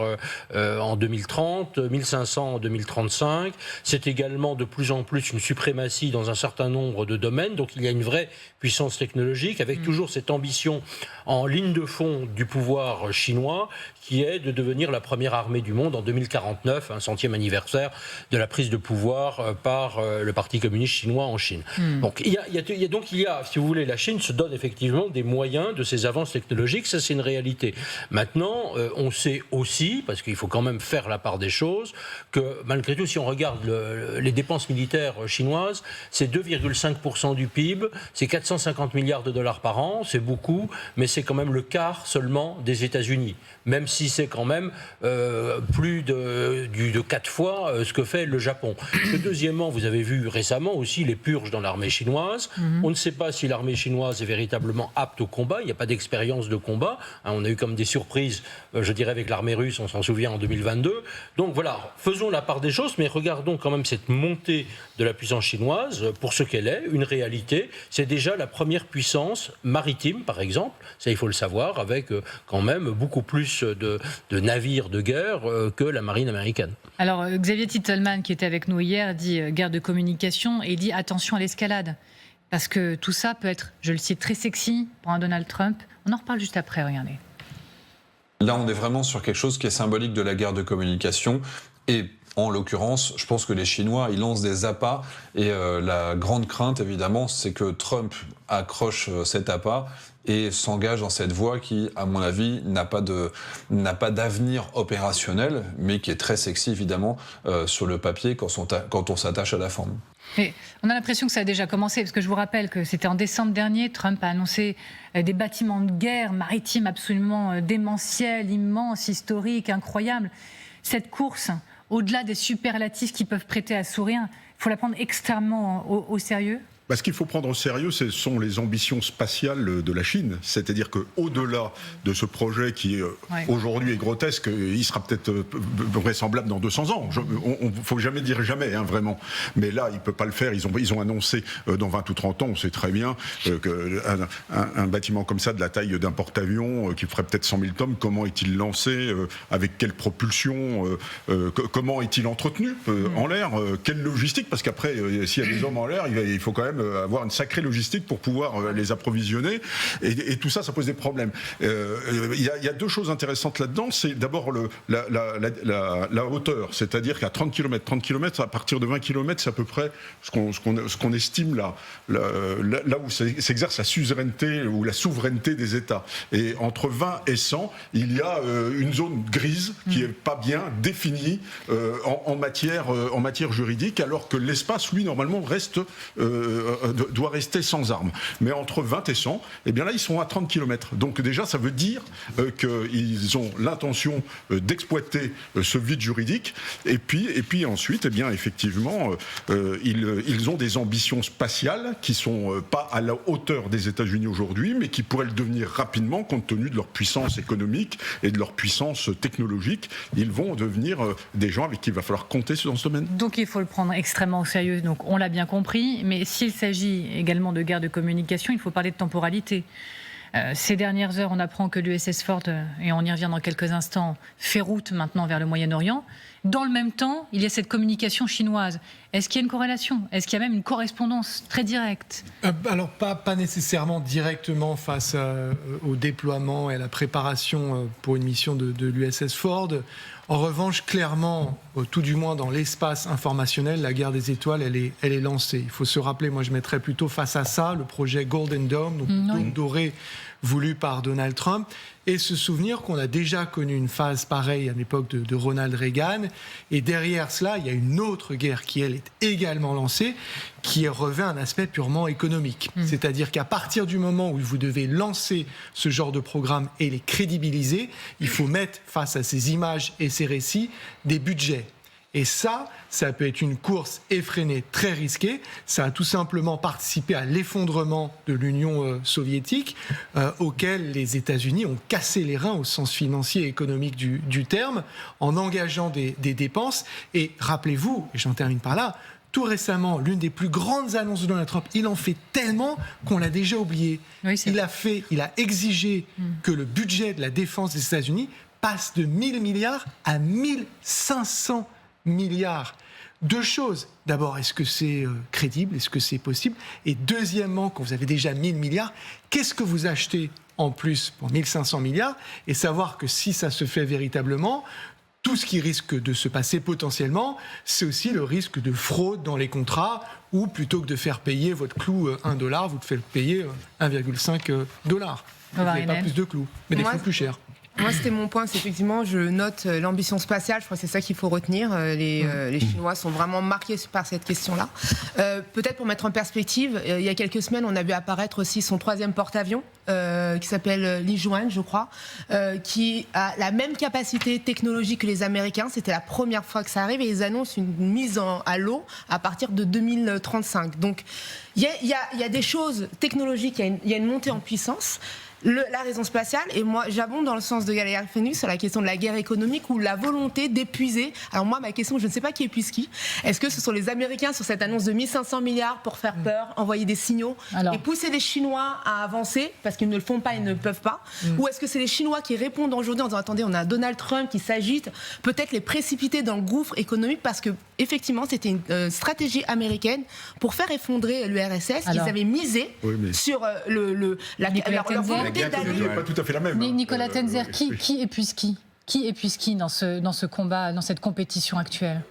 en 2030, 1500 en 2035. C'est également de plus en plus une suprématie dans un certain nombre de domaines, donc il y a une vraie puissance technologique avec toujours cette ambition en ligne de fond du pouvoir chinois qui est de devenir la première armée du monde en 2049, un centième anniversaire de la prise de pouvoir par le Parti communiste chinois en Chine. Donc il y a, si vous voulez, la Chine se donne effectivement des moyens de ses avances technologiques, ça c'est une réalité. Maintenant, on sait aussi, parce qu'il faut quand même faire la part des choses, que malgré tout, si on regarde les dépenses militaires chinoises, c'est 2,5% du PIB, c'est 450 milliards de dollars par an, c'est beaucoup, mais c'est quand même le quart seulement des États-Unis, même si c'est quand même plus de 4 fois ce que fait le Japon. Deuxièmement, vous avez vu récemment aussi les purges dans l'armée chinoise. On ne sait pas si l'armée chinoise est véritablement apte au combat. Il n'y a pas d'expérience de combat. On a eu comme des surprises, je dirais, avec l'armée russe, on s'en souvient, en 2022. Donc voilà, faisons la part des choses, mais regardons quand même cette montée de la puissance chinoise pour ce qu'elle est, une réalité. C'est déjà la première puissance maritime, par exemple. Ça, il faut le savoir, avec quand même beaucoup plus de navires de guerre que la marine américaine. Alors, Xavier Titelman, qui était avec nous hier, dit guerre de communication et dit attention à l'escalade. Parce que tout ça peut être, je le cite, très sexy pour un Donald Trump. On en reparle juste après, regardez. Là, on est vraiment sur quelque chose qui est symbolique de la guerre de communication. Et en l'occurrence, je pense que les Chinois, ils lancent des appâts. Et la grande crainte, évidemment, c'est que Trump accroche cet appât et s'engage dans cette voie qui, à mon avis, n'a pas d'avenir opérationnel, mais qui est très sexy, évidemment, sur le papier quand on s'attache à la forme. Mais on a l'impression que ça a déjà commencé, parce que je vous rappelle que c'était en décembre dernier, Trump a annoncé des bâtiments de guerre maritimes absolument démentiels, immenses, historiques, incroyables. Cette course, au-delà des superlatifs qui peuvent prêter à sourire, il faut la prendre extrêmement au sérieux. Ce qu'il faut prendre au sérieux, ce sont les ambitions spatiales de la Chine. C'est-à-dire qu'au-delà de ce projet qui aujourd'hui est grotesque, il sera peut-être vraisemblable dans 200 ans. Il ne faut jamais dire jamais, vraiment. Mais là, il ne peut pas le faire. Ils ont annoncé dans 20 ou 30 ans, on sait très bien, qu'un bâtiment comme ça, de la taille d'un porte-avions, qui ferait peut-être 100 000 tonnes, comment est-il lancé, avec quelle propulsion, comment est-il entretenu en l'air, quelle logistique, parce qu'après, s'il y a des hommes en l'air, il faut quand même avoir une sacrée logistique pour pouvoir les approvisionner, et tout ça, ça pose des problèmes. Il y a deux choses intéressantes là-dedans. C'est d'abord la hauteur, c'est-à-dire qu'à 30 km, à partir de 20 km, c'est à peu près ce qu'on estime là où s'exerce la suzeraineté ou la souveraineté des États. Et entre 20 et 100, il y a une zone grise qui n'est pas bien définie en matière juridique, alors que l'espace, lui, normalement, doit rester sans armes. Mais entre 20 et 100, eh bien là, ils sont à 30 km. Donc déjà, ça veut dire qu'ils ont l'intention d'exploiter ce vide juridique. Et puis ensuite, eh bien, effectivement, ils ont des ambitions spatiales qui ne sont pas à la hauteur des États-Unis aujourd'hui, mais qui pourraient le devenir rapidement compte tenu de leur puissance économique et de leur puissance technologique. Ils vont devenir des gens avec qui il va falloir compter dans ce domaine. Donc il faut le prendre extrêmement au sérieux. Donc on l'a bien compris, mais s'il s'agit également de guerre de communication, il faut parler de temporalité. Ces dernières heures, on apprend que l'USS Ford, et on y revient dans quelques instants, fait route maintenant vers le Moyen-Orient. Dans le même temps, il y a cette communication chinoise. Est-ce qu'il y a une corrélation ? Est-ce qu'il y a même une correspondance très directe ? Alors, pas nécessairement directement face au déploiement et à la préparation pour une mission de l'USS Ford. En revanche, clairement, tout du moins dans l'espace informationnel, la guerre des étoiles, elle est lancée. Il faut se rappeler, moi je mettrais plutôt face à ça le projet Golden Dome, donc Dôme doré voulu par Donald Trump, et se souvenir qu'on a déjà connu une phase pareille à l'époque de Ronald Reagan, et derrière cela, il y a une autre guerre qui, elle, est également lancée, qui revêt un aspect purement économique. C'est-à-dire qu'à partir du moment où vous devez lancer ce genre de programme et les crédibiliser, il faut mettre face à ces images et ces récits des budgets. Et ça peut être une course effrénée, très risquée. Ça a tout simplement participé à l'effondrement de l'Union soviétique, auquel les États-Unis ont cassé les reins au sens financier et économique du terme, en engageant des dépenses. Et rappelez-vous, et j'en termine par là, tout récemment, l'une des plus grandes annonces de Donald Trump, il en fait tellement qu'on l'a déjà oublié. Oui, il a exigé que le budget de la défense des États-Unis passe de 1000 milliards à 1500 milliards. Deux choses. D'abord, est-ce que c'est crédible? Est-ce que c'est possible? Et deuxièmement, quand vous avez déjà 1000 milliards, qu'est-ce que vous achetez en plus pour 1500 milliards? Et savoir que si ça se fait véritablement, tout ce qui risque de se passer potentiellement, c'est aussi le risque de fraude dans les contrats, où plutôt que de faire payer votre clou $1, vous faites payer $1,5. Vous n'avez pas plus de clous, mais des clous plus chers. Moi, c'était mon point, c'est effectivement, je note l'ambition spatiale, je crois que c'est ça qu'il faut retenir. Les Chinois sont vraiment marqués par cette question-là. Peut-être pour mettre en perspective, il y a quelques semaines, on a vu apparaître aussi son 3e porte-avions, qui s'appelle Li Juan, je crois, qui a la même capacité technologique que les Américains. C'était la première fois que ça arrive et ils annoncent une mise à l'eau à partir de 2035. Donc, il y a des choses technologiques, il y a une montée en puissance. La raison spatiale, et moi j'abonde dans le sens de Gabriel Phénix sur la question de la guerre économique ou la volonté d'épuiser. Alors moi, ma question, je ne sais pas qui épuise qui. Est-ce que ce sont les Américains sur cette annonce de 1500 milliards pour faire peur, envoyer des signaux et pousser les Chinois à avancer parce qu'ils ne le font pas, ils ne peuvent pas? Ou est-ce que c'est les Chinois qui répondent aujourd'hui en disant attendez, on a Donald Trump qui s'agite, peut-être les précipiter dans le gouffre économique parce que effectivement c'était une stratégie américaine pour faire effondrer l'URSS. Ils avaient misé sur leur volonté. Pas tout à fait la même. Nicolas Tenzer, qui épuise qui? Qui épuise qui dans ce combat, dans cette compétition actuelle?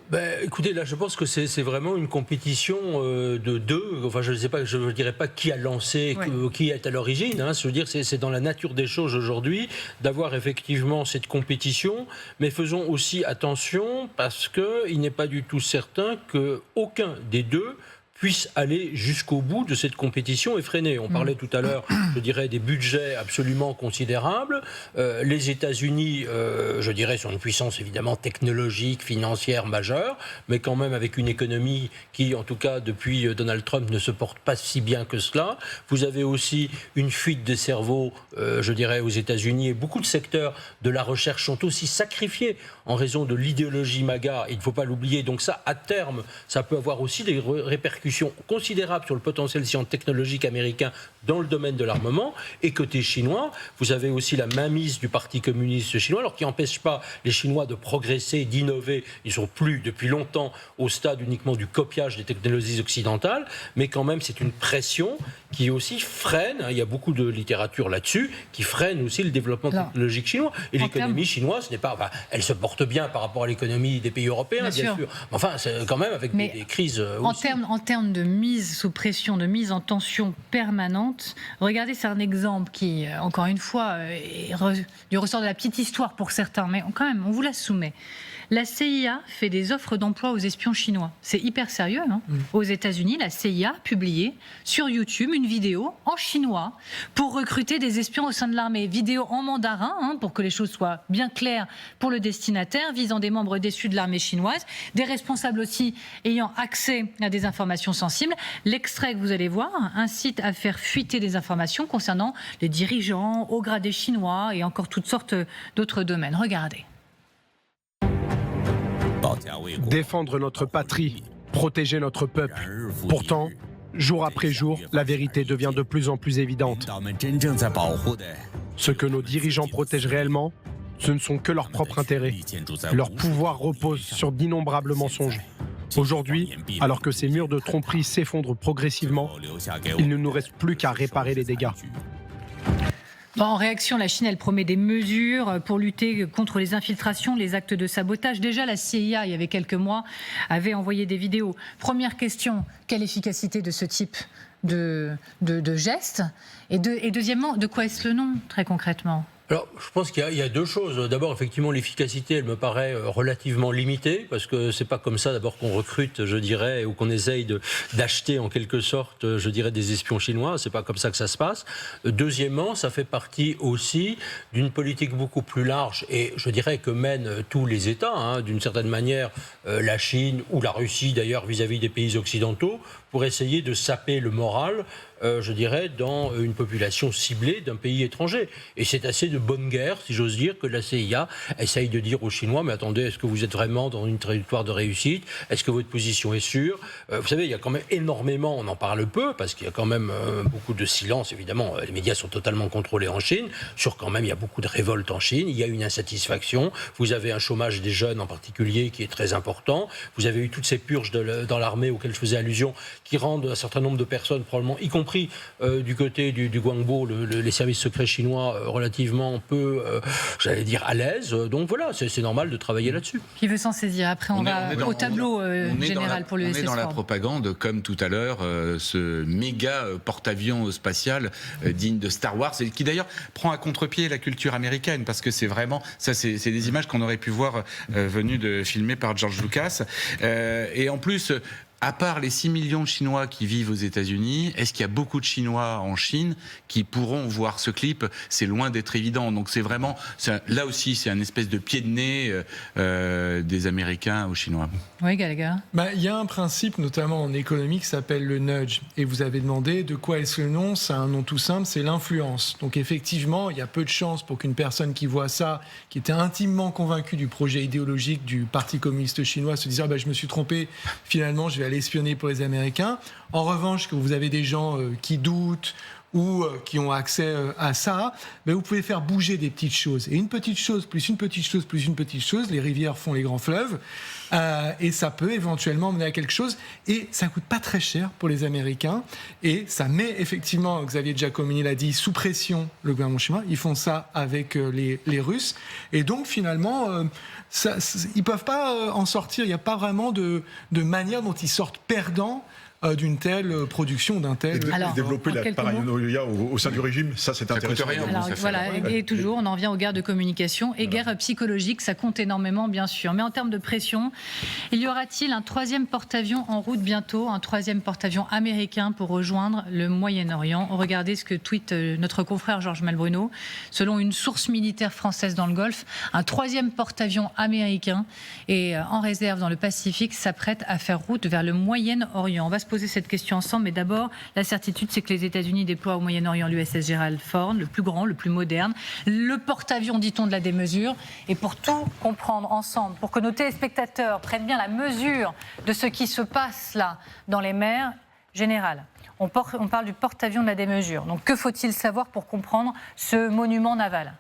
Écoutez, là, je pense que c'est vraiment une compétition de deux. Enfin, je ne dirais pas qui a lancé, qui est à l'origine. Je veux dire, c'est dans la nature des choses aujourd'hui d'avoir effectivement cette compétition. Mais faisons aussi attention parce qu'il n'est pas du tout certain qu'aucun des deux puisse aller jusqu'au bout de cette compétition effrénée. On parlait tout à l'heure, je dirais, des budgets absolument considérables. Les États-Unis, je dirais, sont une puissance évidemment technologique, financière majeure, mais quand même avec une économie qui, en tout cas, depuis Donald Trump, ne se porte pas si bien que cela. Vous avez aussi une fuite des cerveaux, je dirais, aux États-Unis, et beaucoup de secteurs de la recherche sont aussi sacrifiés en raison de l'idéologie MAGA. Il ne faut pas l'oublier. Donc ça, à terme, ça peut avoir aussi des répercussions considérable sur le potentiel technologique américain dans le domaine de l'armement. Et côté chinois, vous avez aussi la mainmise du Parti communiste chinois, alors qui n'empêche pas les Chinois de progresser, d'innover. Ils ne sont plus depuis longtemps au stade uniquement du copiage des technologies occidentales, mais quand même c'est une pression qui aussi freine, il y a beaucoup de littérature là-dessus, qui freine aussi le développement technologique chinois. Et l'économie chinoise, elle se porte bien par rapport à l'économie des pays européens, bien sûr. Mais enfin, c'est quand même avec des crises aussi. En termes de mise sous pression, de mise en tension permanente, regardez, c'est un exemple qui, encore une fois, est du ressort de la petite histoire pour certains, mais quand même, on vous la soumet. La CIA fait des offres d'emploi aux espions chinois. C'est hyper sérieux. Aux États-Unis, la CIA a publié sur YouTube une vidéo en chinois pour recruter des espions au sein de l'armée. Vidéo en mandarin, pour que les choses soient bien claires pour le destinataire, visant des membres déçus de l'armée chinoise, des responsables aussi ayant accès à des informations sensibles. L'extrait que vous allez voir incite à faire fuiter des informations concernant les dirigeants, hauts gradés chinois et encore toutes sortes d'autres domaines. Regardez. Défendre notre patrie, protéger notre peuple. Pourtant, jour après jour, la vérité devient de plus en plus évidente. Ce que nos dirigeants protègent réellement, ce ne sont que leurs propres intérêts. Leur pouvoir repose sur d'innombrables mensonges. Aujourd'hui, alors que ces murs de tromperie s'effondrent progressivement, il ne nous reste plus qu'à réparer les dégâts. En réaction, la Chine, elle promet des mesures pour lutter contre les infiltrations, les actes de sabotage. Déjà, la CIA, il y avait quelques mois, avait envoyé des vidéos. Première question, quelle efficacité de ce type de gestes. Et deuxièmement, de quoi est-ce le nom, très concrètement ? Alors, je pense qu'il y a deux choses. D'abord, effectivement, l'efficacité, elle me paraît relativement limitée, parce que c'est pas comme ça, d'abord, qu'on recrute, je dirais, ou qu'on essaye d'acheter, en quelque sorte, je dirais, des espions chinois. C'est pas comme ça que ça se passe. Deuxièmement, ça fait partie aussi d'une politique beaucoup plus large, et je dirais que mènent tous les États, hein, d'une certaine manière, la Chine ou la Russie, d'ailleurs, vis-à-vis des pays occidentaux, pour essayer de saper le moral, je dirais, dans une population ciblée d'un pays étranger. Et c'est assez de bonne guerre, si j'ose dire, que la CIA essaye de dire aux Chinois, mais attendez, est-ce que vous êtes vraiment dans une trajectoire de réussite ? Est-ce que votre position est sûre ? Vous savez, il y a quand même énormément, on en parle peu, parce qu'il y a quand même beaucoup de silence, évidemment, les médias sont totalement contrôlés en Chine, sur quand même, il y a beaucoup de révoltes en Chine, il y a une insatisfaction, vous avez un chômage des jeunes en particulier qui est très important, vous avez eu toutes ces purges dans l'armée auxquelles je faisais allusion, qui rendent un certain nombre de personnes, probablement, y compris du côté du Guangbo, les services secrets chinois relativement peu, j'allais dire, à l'aise. Donc voilà, c'est normal de travailler là-dessus. Qui veut s'en saisir ? Après, on va au tableau général pour le SS. On est dans la propagande, comme tout à l'heure, ce méga porte-avions spatial digne de Star Wars, et qui d'ailleurs prend à contre-pied la culture américaine, parce que c'est vraiment, ça c'est des images qu'on aurait pu voir venues filmées par George Lucas. Et en plus, à part les 6 millions de Chinois qui vivent aux États-Unis, est-ce qu'il y a beaucoup de Chinois en Chine qui pourront voir ce clip ? C'est loin d'être évident. Donc c'est vraiment, là aussi, c'est un espèce de pied de nez des Américains aux Chinois. Oui, Gallagher. Il y a un principe, notamment en économie, qui s'appelle le nudge. Et vous avez demandé de quoi est-ce le nom ? C'est un nom tout simple, c'est l'influence. Donc effectivement, il y a peu de chances pour qu'une personne qui voit ça, qui était intimement convaincue du projet idéologique du Parti communiste chinois, se dise je me suis trompé, finalement je vais aller espionner pour les Américains. En revanche, que vous avez des gens qui doutent ou qui ont accès à ça, vous pouvez faire bouger des petites choses. Et une petite chose, plus une petite chose, plus une petite chose, les rivières font les grands fleuves, et ça peut éventuellement mener à quelque chose, et ça coûte pas très cher pour les Américains, et ça met effectivement, Xavier Giacomini l'a dit, sous pression le gouvernement chinois. Ils font ça avec les Russes, et donc finalement, ils peuvent pas en sortir. Il n'y a pas vraiment de manière dont ils sortent perdants d'une telle production, d'un tel... Et développer la paranoïa au sein du régime, ça c'est intéressant. Alors voilà, et toujours, on en vient aux guerres de communication et guerres psychologiques, ça compte énormément bien sûr. Mais en termes de pression, il y aura-t-il un troisième porte-avions en route bientôt, un troisième porte-avions américain pour rejoindre le Moyen-Orient ? Regardez ce que tweet notre confrère Georges Malbruno. Selon une source militaire française dans le Golfe, un troisième porte-avions américain et en réserve dans le Pacifique s'apprête à faire route vers le Moyen-Orient. On va se poser cette question ensemble, mais d'abord, la certitude, c'est que les États-Unis déploient au Moyen-Orient l'USS Gerald Ford, le plus grand, le plus moderne, le porte-avions, dit-on, de la démesure. Et pour tout comprendre ensemble, pour que nos téléspectateurs prennent bien la mesure de ce qui se passe là, dans les mers, Général, on parle du porte-avions de la démesure. Donc, que faut-il savoir pour comprendre ce monument naval ?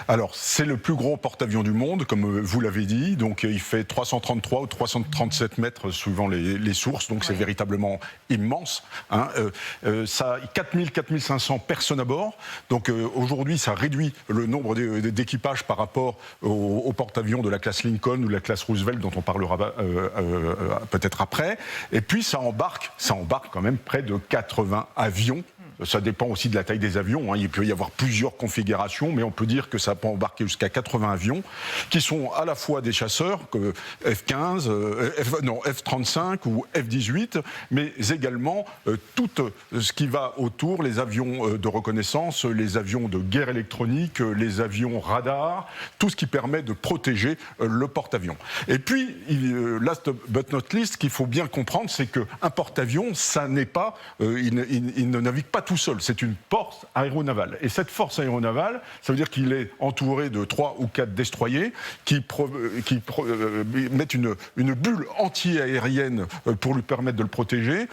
Alors, c'est le plus gros porte-avions du monde, comme vous l'avez dit. Donc, il fait 333 ou 337 mètres suivant les sources. Donc, c'est véritablement immense. Ça a 4500 personnes à bord. Donc, aujourd'hui, ça réduit le nombre d'équipages par rapport au porte-avions de la classe Lincoln ou de la classe Roosevelt, dont on parlera peut-être après. Et puis, ça embarque quand même près de 80 avions. Ça dépend aussi de la taille des avions. Il peut y avoir plusieurs configurations, mais on peut dire que ça peut embarquer jusqu'à 80 avions, qui sont à la fois des chasseurs, F-15, F-35 ou F-18, mais également tout ce qui va autour, les avions de reconnaissance, les avions de guerre électronique, les avions radars, tout ce qui permet de protéger le porte-avions. Et puis, last but not least, ce qu'il faut bien comprendre, c'est qu'un porte-avions, ça n'est pas, il ne navigue pas tout seul, c'est une force aéronavale. Et cette force aéronavale, ça veut dire qu'il est entouré de 3 ou 4 destroyers qui mettent une bulle anti-aérienne pour lui permettre de le protéger,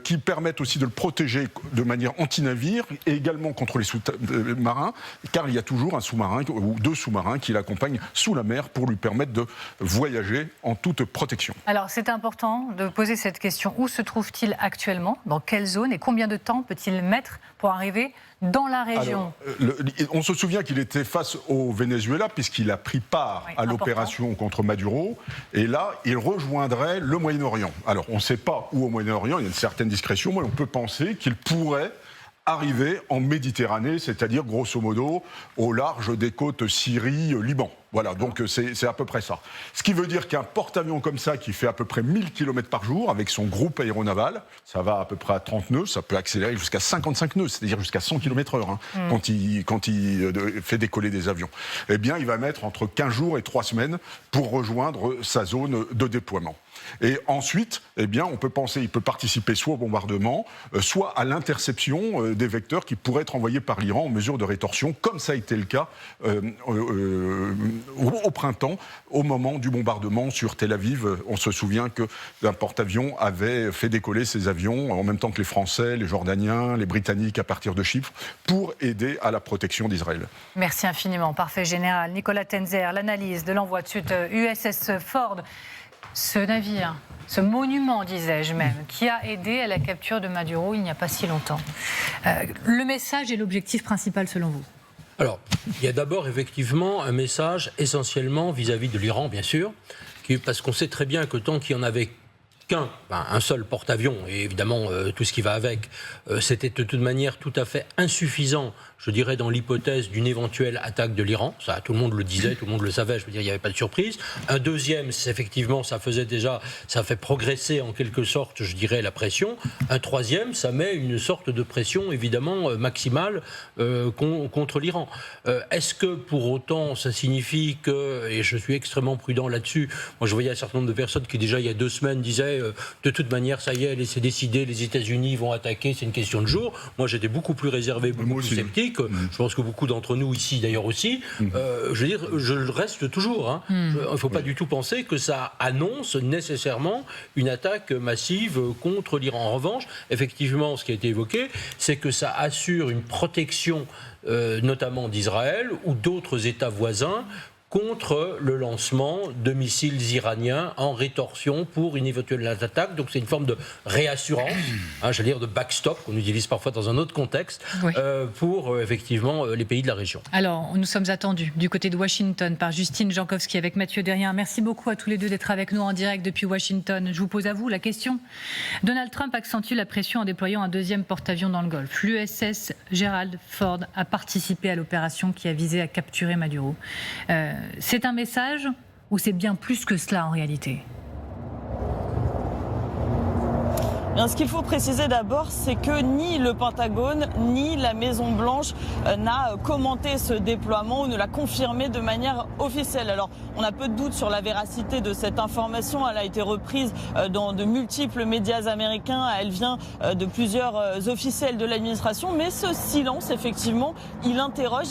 qui permettent aussi de le protéger de manière anti-navire et également contre les sous-marins, car il y a toujours un sous-marin ou 2 sous-marins qui l'accompagnent sous la mer pour lui permettre de voyager en toute protection. Alors c'est important de poser cette question. Où se trouve-t-il actuellement ? Dans quelle zone ? Et combien de temps peut-il mettre pour arriver dans la région? Alors, on se souvient qu'il était face au Venezuela puisqu'il a pris part à l'opération contre Maduro. Et là, il rejoindrait le Moyen-Orient. Alors, on ne sait pas où au Moyen-Orient, il y a une certaine discrétion, mais on peut penser qu'il pourrait arriver en Méditerranée, c'est-à-dire grosso modo au large des côtes Syrie, Liban. Voilà, donc c'est à peu près ça. Ce qui veut dire qu'un porte-avions comme ça, qui fait à peu près 1000 km par jour, avec son groupe aéronaval, ça va à peu près à 30 nœuds, ça peut accélérer jusqu'à 55 nœuds, c'est-à-dire jusqu'à 100 km/h, quand il fait décoller des avions. Eh bien, il va mettre entre 15 jours et 3 semaines pour rejoindre sa zone de déploiement. Et ensuite, eh bien, on peut penser, il peut participer soit au bombardement, soit à l'interception des vecteurs qui pourraient être envoyés par l'Iran en mesure de rétorsion, comme ça a été le cas au printemps, au moment du bombardement sur Tel Aviv. On se souvient qu'un porte-avions avait fait décoller ses avions en même temps que les Français, les Jordaniens, les Britanniques à partir de Chypre, pour aider à la protection d'Israël. Merci infiniment, parfait général. Nicolas Tenzer, l'analyse de l'envoi de suite USS Ford. Ce navire, ce monument, disais-je même, qui a aidé à la capture de Maduro il n'y a pas si longtemps. Le message et l'objectif principal selon vous? Alors, il y a d'abord effectivement un message essentiellement vis-à-vis de l'Iran, bien sûr, parce qu'on sait très bien que tant qu'il y en avait un seul porte-avions, et évidemment tout ce qui va avec, c'était de toute manière tout à fait insuffisant, je dirais, dans l'hypothèse d'une éventuelle attaque de l'Iran. Ça, tout le monde le disait, tout le monde le savait, je veux dire, il n'y avait pas de surprise. Un deuxième, c'est effectivement, ça fait progresser en quelque sorte, je dirais, la pression. Un troisième, ça met une sorte de pression, évidemment, maximale contre l'Iran. Est-ce que, pour autant, ça signifie que, et je suis extrêmement prudent là-dessus, moi je voyais un certain nombre de personnes qui déjà il y a 2 semaines disaient de toute manière, ça y est, c'est décidé, les États-Unis vont attaquer, c'est une question de jour. Moi, j'étais beaucoup plus réservé, beaucoup plus sceptique. Je pense que beaucoup d'entre nous ici, d'ailleurs aussi. Je veux dire, je le reste toujours. Il ne faut pas du tout penser que ça annonce nécessairement une attaque massive contre l'Iran. En revanche, effectivement, ce qui a été évoqué, c'est que ça assure une protection, notamment d'Israël ou d'autres États voisins, contre le lancement de missiles iraniens en rétorsion pour une éventuelle attaque. Donc c'est une forme de réassurance, j'allais dire de backstop, qu'on utilise parfois dans un autre contexte, pour effectivement les pays de la région. Alors, nous sommes attendus du côté de Washington par Justine Jankowski avec Mathieu Derrien. Merci beaucoup à tous les deux d'être avec nous en direct depuis Washington. Je vous pose à vous la question. Donald Trump accentue la pression en déployant un deuxième porte-avions dans le Golfe. L'USS Gerald Ford a participé à l'opération qui a visé à capturer Maduro. C'est un message ou c'est bien plus que cela en réalité ? Bien, ce qu'il faut préciser d'abord, c'est que ni le Pentagone ni la Maison-Blanche n'a commenté ce déploiement ou ne l'a confirmé de manière officielle. Alors, on a peu de doute sur la véracité de cette information. Elle a été reprise dans de multiples médias américains. Elle vient de plusieurs officiels de l'administration. Mais ce silence, effectivement, il interroge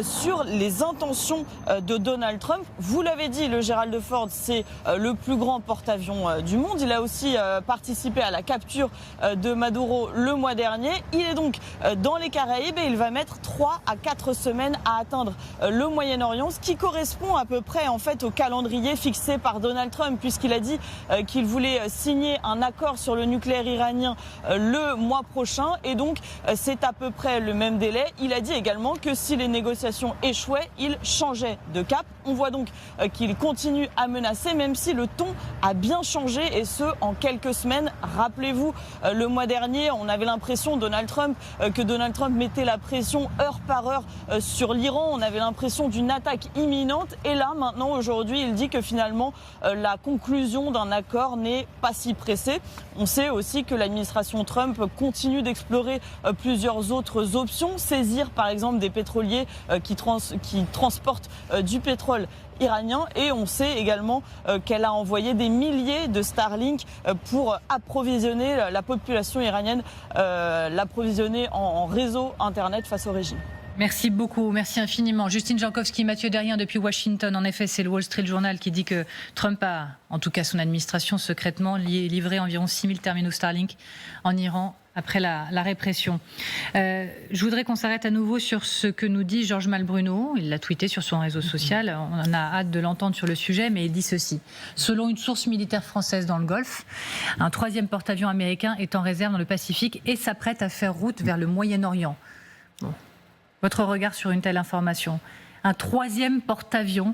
sur les intentions de Donald Trump. Vous l'avez dit, le Gerald Ford, c'est le plus grand porte-avions du monde. Il a aussi participé à la capture de Maduro le mois dernier. Il est donc dans les Caraïbes et il va mettre 3 à 4 semaines à atteindre le Moyen-Orient, ce qui correspond à peu près en fait au calendrier fixé par Donald Trump, puisqu'il a dit qu'il voulait signer un accord sur le nucléaire iranien le mois prochain, et donc c'est à peu près le même délai. Il a dit également que si les négociations échouaient, il changeait de cap. On voit donc qu'il continue à menacer, même si le ton a bien changé, et ce en quelques semaines. Rappelez-vous, le mois dernier, on avait l'impression que Donald Trump mettait la pression heure par heure sur l'Iran. On avait l'impression d'une attaque imminente. Et là, maintenant, aujourd'hui, il dit que finalement, la conclusion d'un accord n'est pas si pressée. On sait aussi que l'administration Trump continue d'explorer plusieurs autres options. Saisir, par exemple, des pétroliers qui transportent du pétrole iranien, et on sait également qu'elle a envoyé des milliers de Starlink pour approvisionner la population iranienne, l'approvisionner en réseau Internet face au régime. Merci beaucoup, merci infiniment. Justine Jankowski, Mathieu Derrien depuis Washington. En effet, c'est le Wall Street Journal qui dit que Trump a, en tout cas son administration, secrètement livré environ 6000 terminaux Starlink en Iran après la répression. Je voudrais qu'on s'arrête à nouveau sur ce que nous dit Georges Malbruno. Il l'a tweeté sur son réseau social. On a hâte de l'entendre sur le sujet, mais il dit ceci. Selon une source militaire française dans le Golfe, un 3e porte-avions américain est en réserve dans le Pacifique et s'apprête à faire route vers le Moyen-Orient. Bon. Votre regard sur une telle information? Un 3e porte-avions,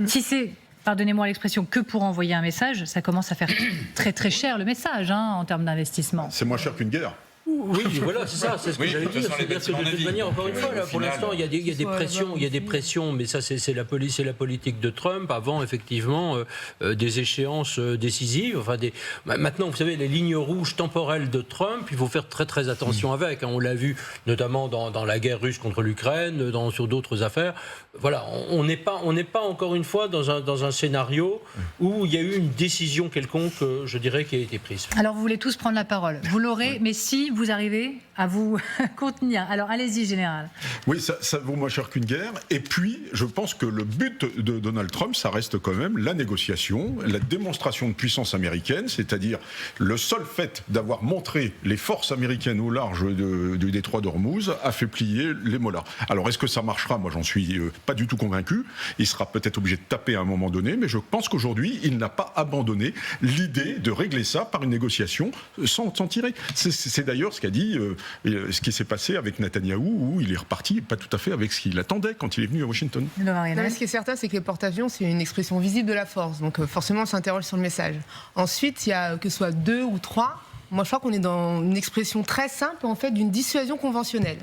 si c'est, pardonnez-moi l'expression, que pour envoyer un message, ça commence à faire très très cher le message en termes d'investissement. C'est moins cher qu'une guerre. Oui, voilà, c'est ça, c'est ce que j'allais dire. C'est-à-dire que de toute manière, encore une fois, là, pour l'instant, il y a des pressions, mais ça, c'est la police et la politique de Trump. Avant, effectivement, des échéances décisives. Enfin, maintenant, vous savez, les lignes rouges temporelles de Trump, il faut faire très très attention avec. On l'a vu notamment dans la guerre russe contre l'Ukraine, sur d'autres affaires. Voilà, on n'est pas encore une fois dans un scénario où il y a eu une décision quelconque, je dirais, qui a été prise. Alors, vous voulez tous prendre la parole. Vous l'aurez, mais si vous arrivez à vous contenir. Alors, allez-y, Général. Oui, ça vaut moins cher qu'une guerre. Et puis, je pense que le but de Donald Trump, ça reste quand même la négociation, la démonstration de puissance américaine, c'est-à-dire le seul fait d'avoir montré les forces américaines au large du détroit d'Ormuz a fait plier les mollahs. Alors, est-ce que ça marchera? Moi, j'en suis pas du tout convaincu. Il sera peut-être obligé de taper à un moment donné, mais je pense qu'aujourd'hui, il n'a pas abandonné l'idée de régler ça par une négociation sans tirer. C'est d'ailleurs ce qu'a dit, ce qui s'est passé avec Netanyahou, où il est reparti pas tout à fait avec ce qu'il attendait quand il est venu à Washington. Ce qui est certain, c'est que les porte-avions, c'est une expression visible de la force. Donc forcément, on s'interroge sur le message. Ensuite, il y a que ce soit 2 ou 3. Moi, je crois qu'on est dans une expression très simple, en fait, d'une dissuasion conventionnelle.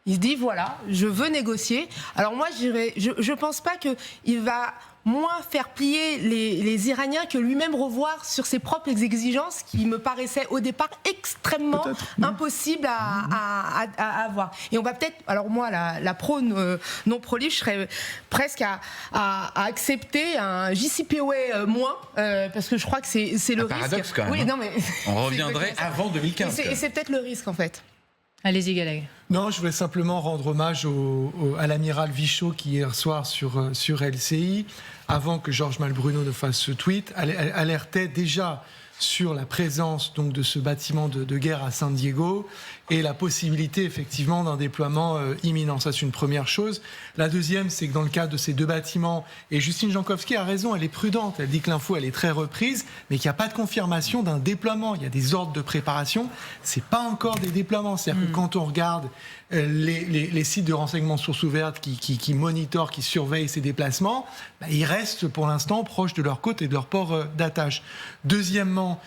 Il se dit, voilà, je veux négocier. Alors moi, je ne pense pas qu'il va moins faire plier les Iraniens que lui-même revoir sur ses propres exigences qui me paraissaient au départ extrêmement impossibles à avoir. Et on va peut-être, alors moi, la pro non pro-libre, je serais presque à accepter un JCPOA moins, parce que je crois que c'est le risque. Paradoxe quand même. Oui, non, mais on reviendrait avant 2015. Et c'est peut-être le risque en fait. Allez-y, Gallagher. Non, je voulais simplement rendre hommage à l'amiral Vichot qui, hier soir, sur LCI, avant que Georges Malbruno ne fasse ce tweet, alertait déjà sur la présence donc, de ce bâtiment de guerre à San Diego et la possibilité effectivement d'un déploiement imminent. Ça, c'est une première chose. La deuxième, c'est que dans le cadre de ces 2 bâtiments, et Justine Jankowski a raison, elle est prudente, elle dit que l'info, elle est très reprise, mais qu'il n'y a pas de confirmation d'un déploiement. Il y a des ordres de préparation, c'est pas encore des déploiements. C'est-à-dire que quand on regarde les sites de renseignement sources ouvertes qui monitorent, qui surveillent ces déplacements, ils restent pour l'instant proches de leur côte et de leur port d'attache. Deuxièmement,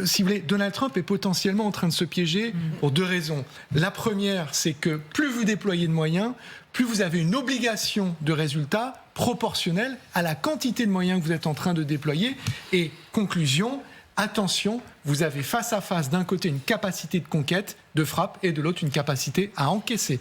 si vous voulez, Donald Trump est potentiellement en train de se piéger pour 2 raisons. La première, c'est que plus vous déployez de moyens, plus vous avez une obligation de résultat proportionnelle à la quantité de moyens que vous êtes en train de déployer. Et conclusion, attention, vous avez face à face d'un côté une capacité de conquête, de frappe, et de l'autre une capacité à encaisser.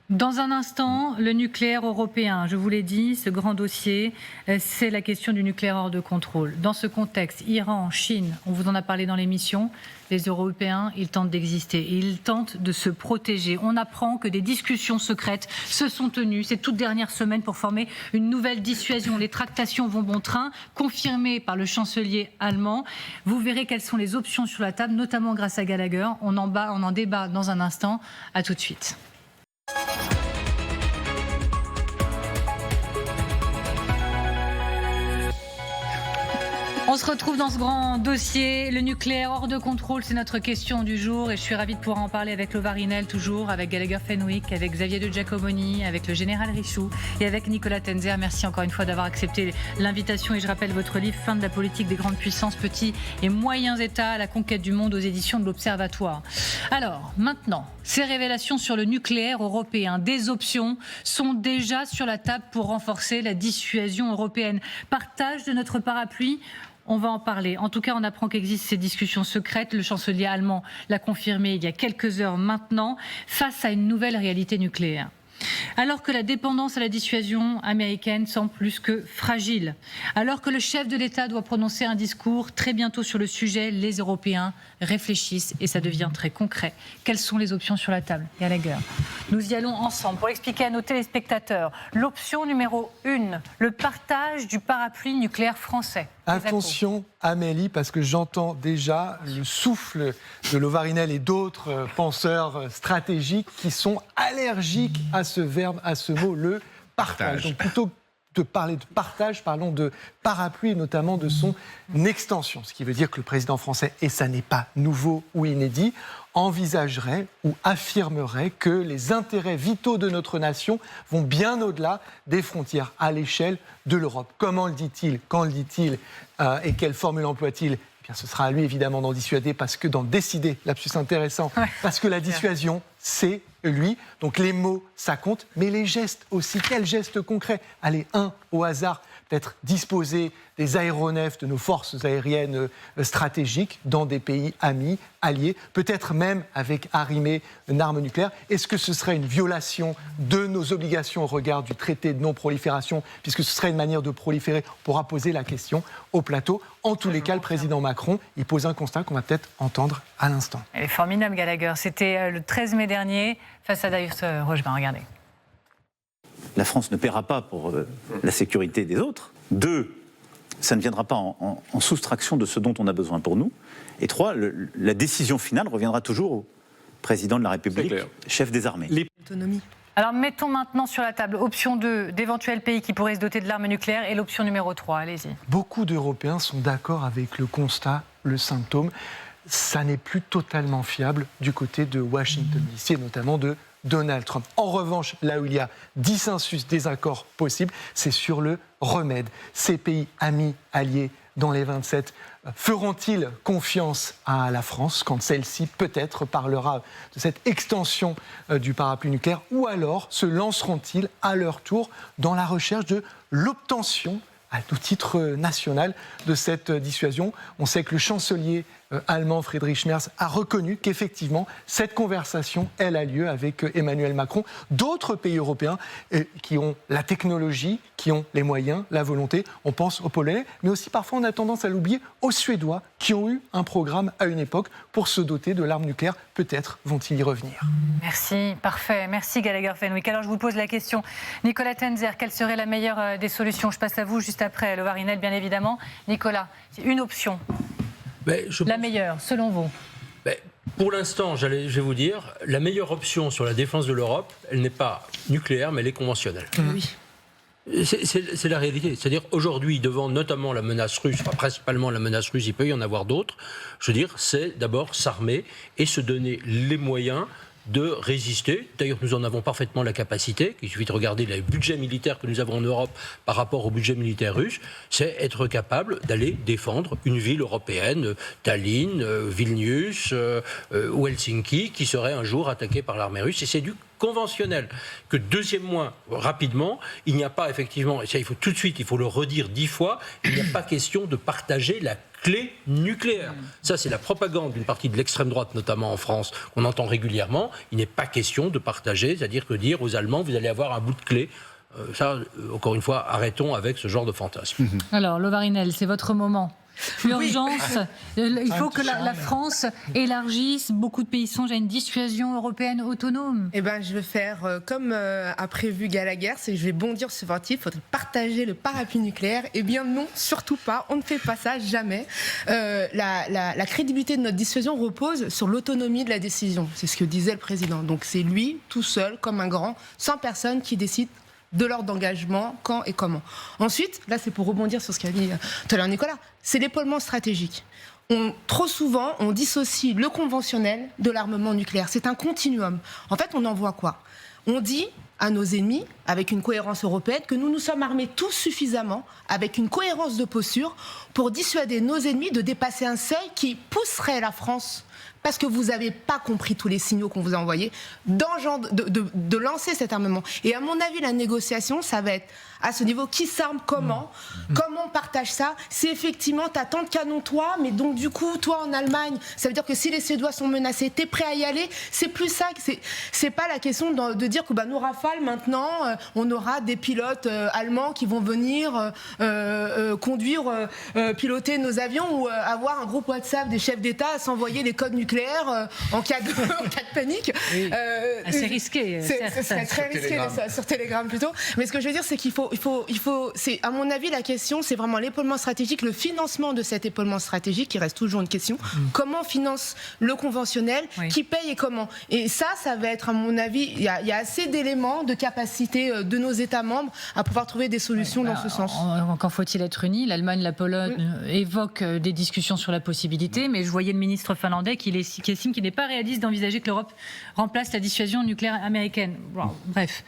Dans un instant, le nucléaire européen, je vous l'ai dit, ce grand dossier, c'est la question du nucléaire hors de contrôle. Dans ce contexte, Iran, Chine, on vous en a parlé dans l'émission, les Européens, ils tentent d'exister et ils tentent de se protéger. On apprend que des discussions secrètes se sont tenues ces toutes dernières semaines pour former une nouvelle dissuasion. Les tractations vont bon train, confirmées par le chancelier allemand. Vous verrez quelles sont les options sur la table, notamment grâce à Gallagher. On en débat dans un instant. À tout de suite. On se retrouve dans ce grand dossier, le nucléaire hors de contrôle, c'est notre question du jour et je suis ravie de pouvoir en parler avec Lo Varinel toujours, avec Gallagher Fenwick, avec Xavier de Giacomoni, avec le général Richoux et avec Nicolas Tenzer. Merci encore une fois d'avoir accepté l'invitation et je rappelle votre livre Fin de la politique des grandes puissances, petits et moyens États à la conquête du monde aux éditions de l'Observatoire. Alors maintenant, ces révélations sur le nucléaire européen, des options sont déjà sur la table pour renforcer la dissuasion européenne. Partage de notre parapluie. On va en parler. En tout cas, on apprend qu'existent ces discussions secrètes. Le chancelier allemand l'a confirmé il y a quelques heures maintenant, face à une nouvelle réalité nucléaire. Alors que la dépendance à la dissuasion américaine semble plus que fragile, alors que le chef de l'État doit prononcer un discours très bientôt sur le sujet, les Européens réfléchissent et ça devient très concret. Quelles sont les options sur la table ? Gallagher. Nous y allons ensemble pour expliquer à nos téléspectateurs. L'option numéro 1, le partage du parapluie nucléaire français. Attention Amélie, parce que j'entends déjà le souffle de Lovarinel et d'autres penseurs stratégiques qui sont allergiques à ce verbe, à ce mot, le partage. Donc plutôt de parler de partage, parlons de parapluie et notamment de son extension. Ce qui veut dire que le président français, et ça n'est pas nouveau ou inédit, envisagerait ou affirmerait que les intérêts vitaux de notre nation vont bien au-delà des frontières, à l'échelle de l'Europe. Comment le dit-il ? Quand le dit-il ? Et quelle formule emploie-t-il ? Eh bien, ce sera à lui évidemment d'en dissuader, parce que d'en décider, lapsus intéressant, parce que la dissuasion, c'est lui. Donc les mots, ça compte, mais les gestes aussi. Quels gestes concrets ? Allez, un au hasard, peut-être disposer des aéronefs de nos forces aériennes stratégiques dans des pays amis, alliés, peut-être même avec arrimer une arme nucléaire. Est-ce que ce serait une violation de nos obligations au regard du traité de non-prolifération, puisque ce serait une manière de proliférer ? On pourra poser la question au plateau. En tous les cas, le président Macron, il pose un constat qu'on va peut-être entendre à l'instant. Elle est formidable, Gallagher. C'était le 13 mai dernier, face à Darius Rochebin. Regardez. La France ne paiera pas pour la sécurité des autres. 2, ça ne viendra pas en soustraction de ce dont on a besoin pour nous. Et 3, la décision finale reviendra toujours au président de la République, chef des armées. L'autonomie. Alors mettons maintenant sur la table option 2, d'éventuels pays qui pourraient se doter de l'arme nucléaire, et l'option numéro 3, allez-y. Beaucoup d'Européens sont d'accord avec le constat, le symptôme. Ça n'est plus totalement fiable du côté de Washington DC, et notamment de Donald Trump. En revanche, là où il y a dissensus, désaccords possibles, c'est sur le remède. Ces pays amis, alliés dans les 27, feront-ils confiance à la France quand celle-ci peut-être parlera de cette extension du parapluie nucléaire, ou alors se lanceront-ils à leur tour dans la recherche de l'obtention à tout titre national de cette dissuasion? On sait que le chancelier allemand Friedrich Merz a reconnu qu'effectivement cette conversation, elle a lieu avec Emmanuel Macron. D'autres pays européens qui ont la technologie, qui ont les moyens, la volonté, on pense aux Polonais, mais aussi parfois on a tendance à l'oublier, aux Suédois qui ont eu un programme à une époque pour se doter de l'arme nucléaire. Peut-être vont-ils y revenir. Merci, parfait. Merci Gallagher Fenwick. Alors je vous pose la question, Nicolas Tenzer, quelle serait la meilleure des solutions? Je passe à vous juste après, Lovarinel bien évidemment. Nicolas, c'est une option. La meilleure, selon vous? Pour l'instant, je vais vous dire, la meilleure option sur la défense de l'Europe, elle n'est pas nucléaire, mais elle est conventionnelle. Oui. C'est la réalité. C'est-à-dire, aujourd'hui, devant notamment la menace russe, enfin, principalement la menace russe, il peut y en avoir d'autres, je veux dire, c'est d'abord s'armer et se donner les moyens de résister. D'ailleurs, nous en avons parfaitement la capacité. Il suffit de regarder le budget militaire que nous avons en Europe par rapport au budget militaire russe. C'est être capable d'aller défendre une ville européenne, Tallinn, Vilnius ou Helsinki, qui serait un jour attaquée par l'armée russe. Et c'est du conventionnel. Que deuxièmement, rapidement, il n'y a pas effectivement, et ça il faut tout de suite, il faut le redire 10 fois, il n'y a pas question de partager la clé nucléaire. Ça, c'est la propagande d'une partie de l'extrême droite, notamment en France, qu'on entend régulièrement. Il n'est pas question de partager, c'est-à-dire que dire aux Allemands, vous allez avoir un bout de clé. Ça, encore une fois, arrêtons avec ce genre de fantasme. Alors, Lovarinel, c'est votre moment. Urgence, il faut que la France élargisse, beaucoup de pays songent à une dissuasion européenne autonome. Eh ben, je vais faire comme a prévu Gallagher, c'est que je vais bondir sur ce il faudrait partager le parapluie nucléaire. Eh bien non, surtout pas, on ne fait pas ça, jamais. La crédibilité de notre dissuasion repose sur l'autonomie de la décision, c'est ce que disait le président. Donc c'est lui, tout seul, comme un grand, sans personne qui décide de l'ordre d'engagement, quand et comment. Ensuite, là c'est pour rebondir sur ce qu'a dit tout à l'heure Nicolas, c'est l'épaulement stratégique. Trop souvent, on dissocie le conventionnel de l'armement nucléaire. C'est un continuum. En fait, on en voit quoi? On dit à nos ennemis, avec une cohérence européenne, que nous nous sommes armés tous suffisamment, avec une cohérence de posture, pour dissuader nos ennemis de dépasser un seuil qui pousserait la France, parce que vous n'avez pas compris tous les signaux qu'on vous a envoyés, de lancer cet armement. Et à mon avis, la négociation, ça va être à ce niveau, qui s'arme comment, comment on partage ça. C'est effectivement, t'as tant de canons toi, mais donc du coup, toi en Allemagne, ça veut dire que si les Suédois sont menacés, t'es prêt à y aller. C'est plus ça, c'est pas la question de dire que nos Rafales Rafale, maintenant, on aura des pilotes allemands qui vont venir piloter nos avions ou avoir un groupe WhatsApp des chefs d'État à s'envoyer les codes nucléaires en cas de panique. Oui. C'est risqué. Ce serait très risqué sur Telegram plutôt. Mais ce que je veux dire, c'est qu'il faut c'est, à mon avis, la question, c'est vraiment l'épaulement stratégique, le financement de cet épaulement stratégique, qui reste toujours une question. Comment on finance le conventionnel, qui paye et comment. Et ça va être, à mon avis, il y a assez d'éléments, de capacité de nos États membres à pouvoir trouver des solutions dans ce sens. Encore faut-il être unis. L'Allemagne, la Pologne évoquent des discussions sur la possibilité, mais je voyais le ministre finlandais qui estime qu'il n'est pas réaliste d'envisager que l'Europe remplace la dissuasion nucléaire américaine. Bon, bref,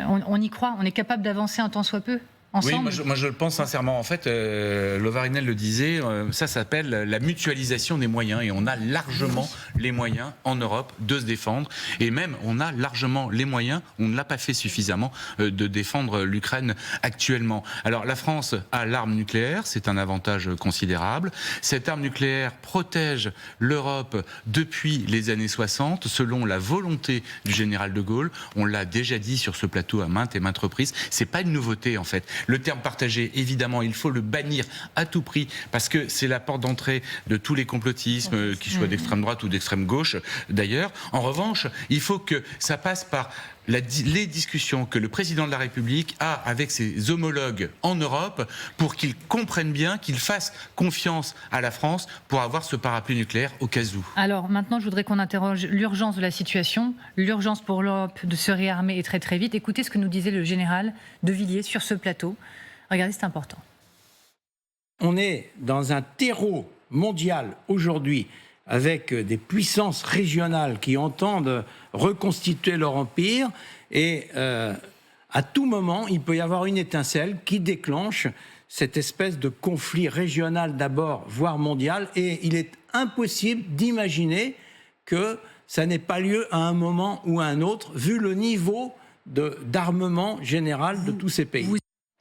on y croit, on est capable d'avancer un tant soit peu. Ensemble. Oui, moi je le pense sincèrement. En fait, Lovarinel le disait, ça s'appelle la mutualisation des moyens. Et on a largement les moyens en Europe de se défendre. Et même, on a largement les moyens, on ne l'a pas fait suffisamment, de défendre l'Ukraine actuellement. Alors la France a l'arme nucléaire, c'est un avantage considérable. Cette arme nucléaire protège l'Europe depuis les années 60, selon la volonté du général de Gaulle. On l'a déjà dit sur ce plateau à maintes et maintes reprises. C'est pas une nouveauté en fait. Le terme partagé, évidemment, il faut le bannir à tout prix parce que c'est la porte d'entrée de tous les complotismes, qu'ils soient d'extrême droite ou d'extrême gauche d'ailleurs. En revanche, il faut que ça passe par les discussions que le président de la République a avec ses homologues en Europe pour qu'ils comprennent bien, qu'ils fassent confiance à la France pour avoir ce parapluie nucléaire au cas où. Alors maintenant, je voudrais qu'on interroge l'urgence de la situation, l'urgence pour l'Europe de se réarmer et très très vite. Écoutez ce que nous disait le général de Villiers sur ce plateau. Regardez, c'est important. On est dans un terreau mondial aujourd'hui avec des puissances régionales qui entendent reconstituer leur empire et à tout moment, il peut y avoir une étincelle qui déclenche cette espèce de conflit régional d'abord, voire mondial, et il est impossible d'imaginer que ça n'ait pas lieu à un moment ou à un autre, vu le niveau d'armement général de tous ces pays.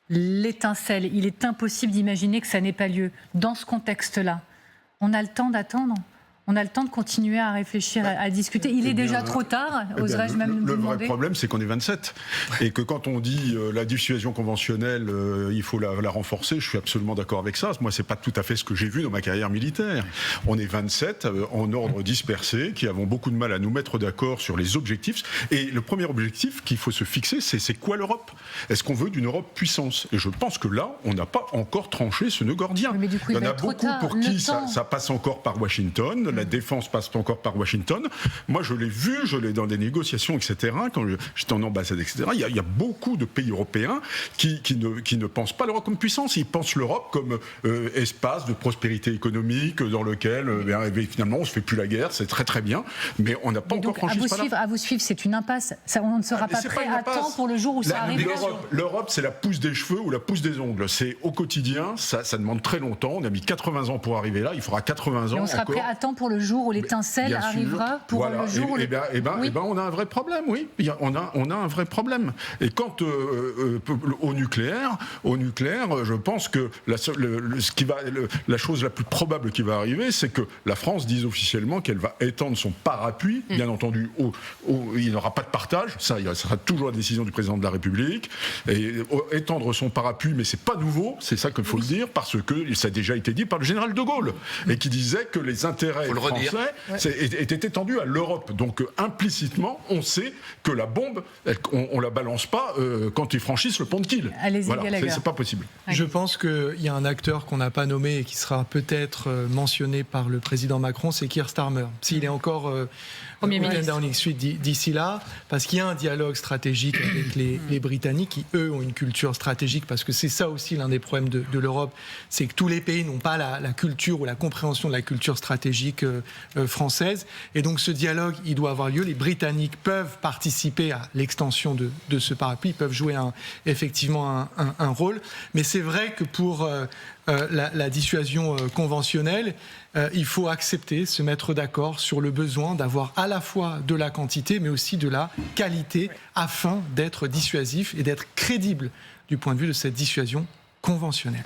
L'étincelle, il est impossible d'imaginer que ça n'ait pas lieu. Dans ce contexte-là, on a le temps d'attendre. On a le temps de continuer à réfléchir, à discuter. Il est déjà trop tard, oserais-je même vous demander. Le vrai problème, c'est qu'on est 27. Et que quand on dit la dissuasion conventionnelle, il faut la renforcer, je suis absolument d'accord avec ça. Moi, c'est pas tout à fait ce que j'ai vu dans ma carrière militaire. On est 27 en ordre dispersé, qui avons beaucoup de mal à nous mettre d'accord sur les objectifs. Et le premier objectif qu'il faut se fixer, c'est quoi l'Europe ? Est-ce qu'on veut d'une Europe puissance ? Et je pense que là, on n'a pas encore tranché ce nœud gordien. Mais du coup, il y en a beaucoup pour qui ça passe encore par Washington. La défense passe encore par Washington. Moi, je l'ai vu, je l'ai dans des négociations, etc. Quand j'étais en ambassade, etc. Il y a beaucoup de pays européens qui ne pensent pas l'Europe comme puissance. Ils pensent l'Europe comme espace de prospérité économique dans lequel finalement on se fait plus la guerre. C'est très très bien, mais on n'a pas encore franchi ce pas-là. À vous suivre, c'est une impasse. Ça, on ne sera pas prêt à temps pour le jour où ça arrive. L'Europe, c'est la pousse des cheveux ou la pousse des ongles. C'est au quotidien. Ça demande très longtemps. On a mis 80 ans pour arriver là. Il faudra 80 ans. Et on sera prêt à temps pour le jour où l'étincelle arrivera, pour le jour où... on a un vrai problème, oui. On a un vrai problème. Et quant au nucléaire, je pense que la chose la plus probable qui va arriver, c'est que la France dise officiellement qu'elle va étendre son parapluie. Bien entendu, il n'y aura pas de partage. Ça sera toujours la décision du président de la République. Et étendre son parapluie, mais c'est pas nouveau. C'est ça qu'il faut le dire, parce que ça a déjà été dit par le général de Gaulle, et qui disait que les intérêts français était étendu à l'Europe. Donc implicitement, on sait que la bombe, on la balance pas quand ils franchissent le pont de Kiel. Voilà, c'est pas possible. Je pense qu'il y a un acteur qu'on n'a pas nommé et qui sera peut-être mentionné par le président Macron, c'est Keir Starmer. S'il est encore au Downing Street d'ici là, parce qu'il y a un dialogue stratégique avec les Britanniques qui, eux, ont une culture stratégique, parce que c'est ça aussi l'un des problèmes de l'Europe, c'est que tous les pays n'ont pas la culture ou la compréhension de la culture stratégique française. Et donc ce dialogue, il doit avoir lieu. Les Britanniques peuvent participer à l'extension de ce parapluie, ils peuvent jouer effectivement un rôle. Mais c'est vrai que pour la dissuasion conventionnelle, il faut accepter, se mettre d'accord sur le besoin d'avoir à la fois de la quantité, mais aussi de la qualité, afin d'être dissuasif et d'être crédible du point de vue de cette dissuasion conventionnelle.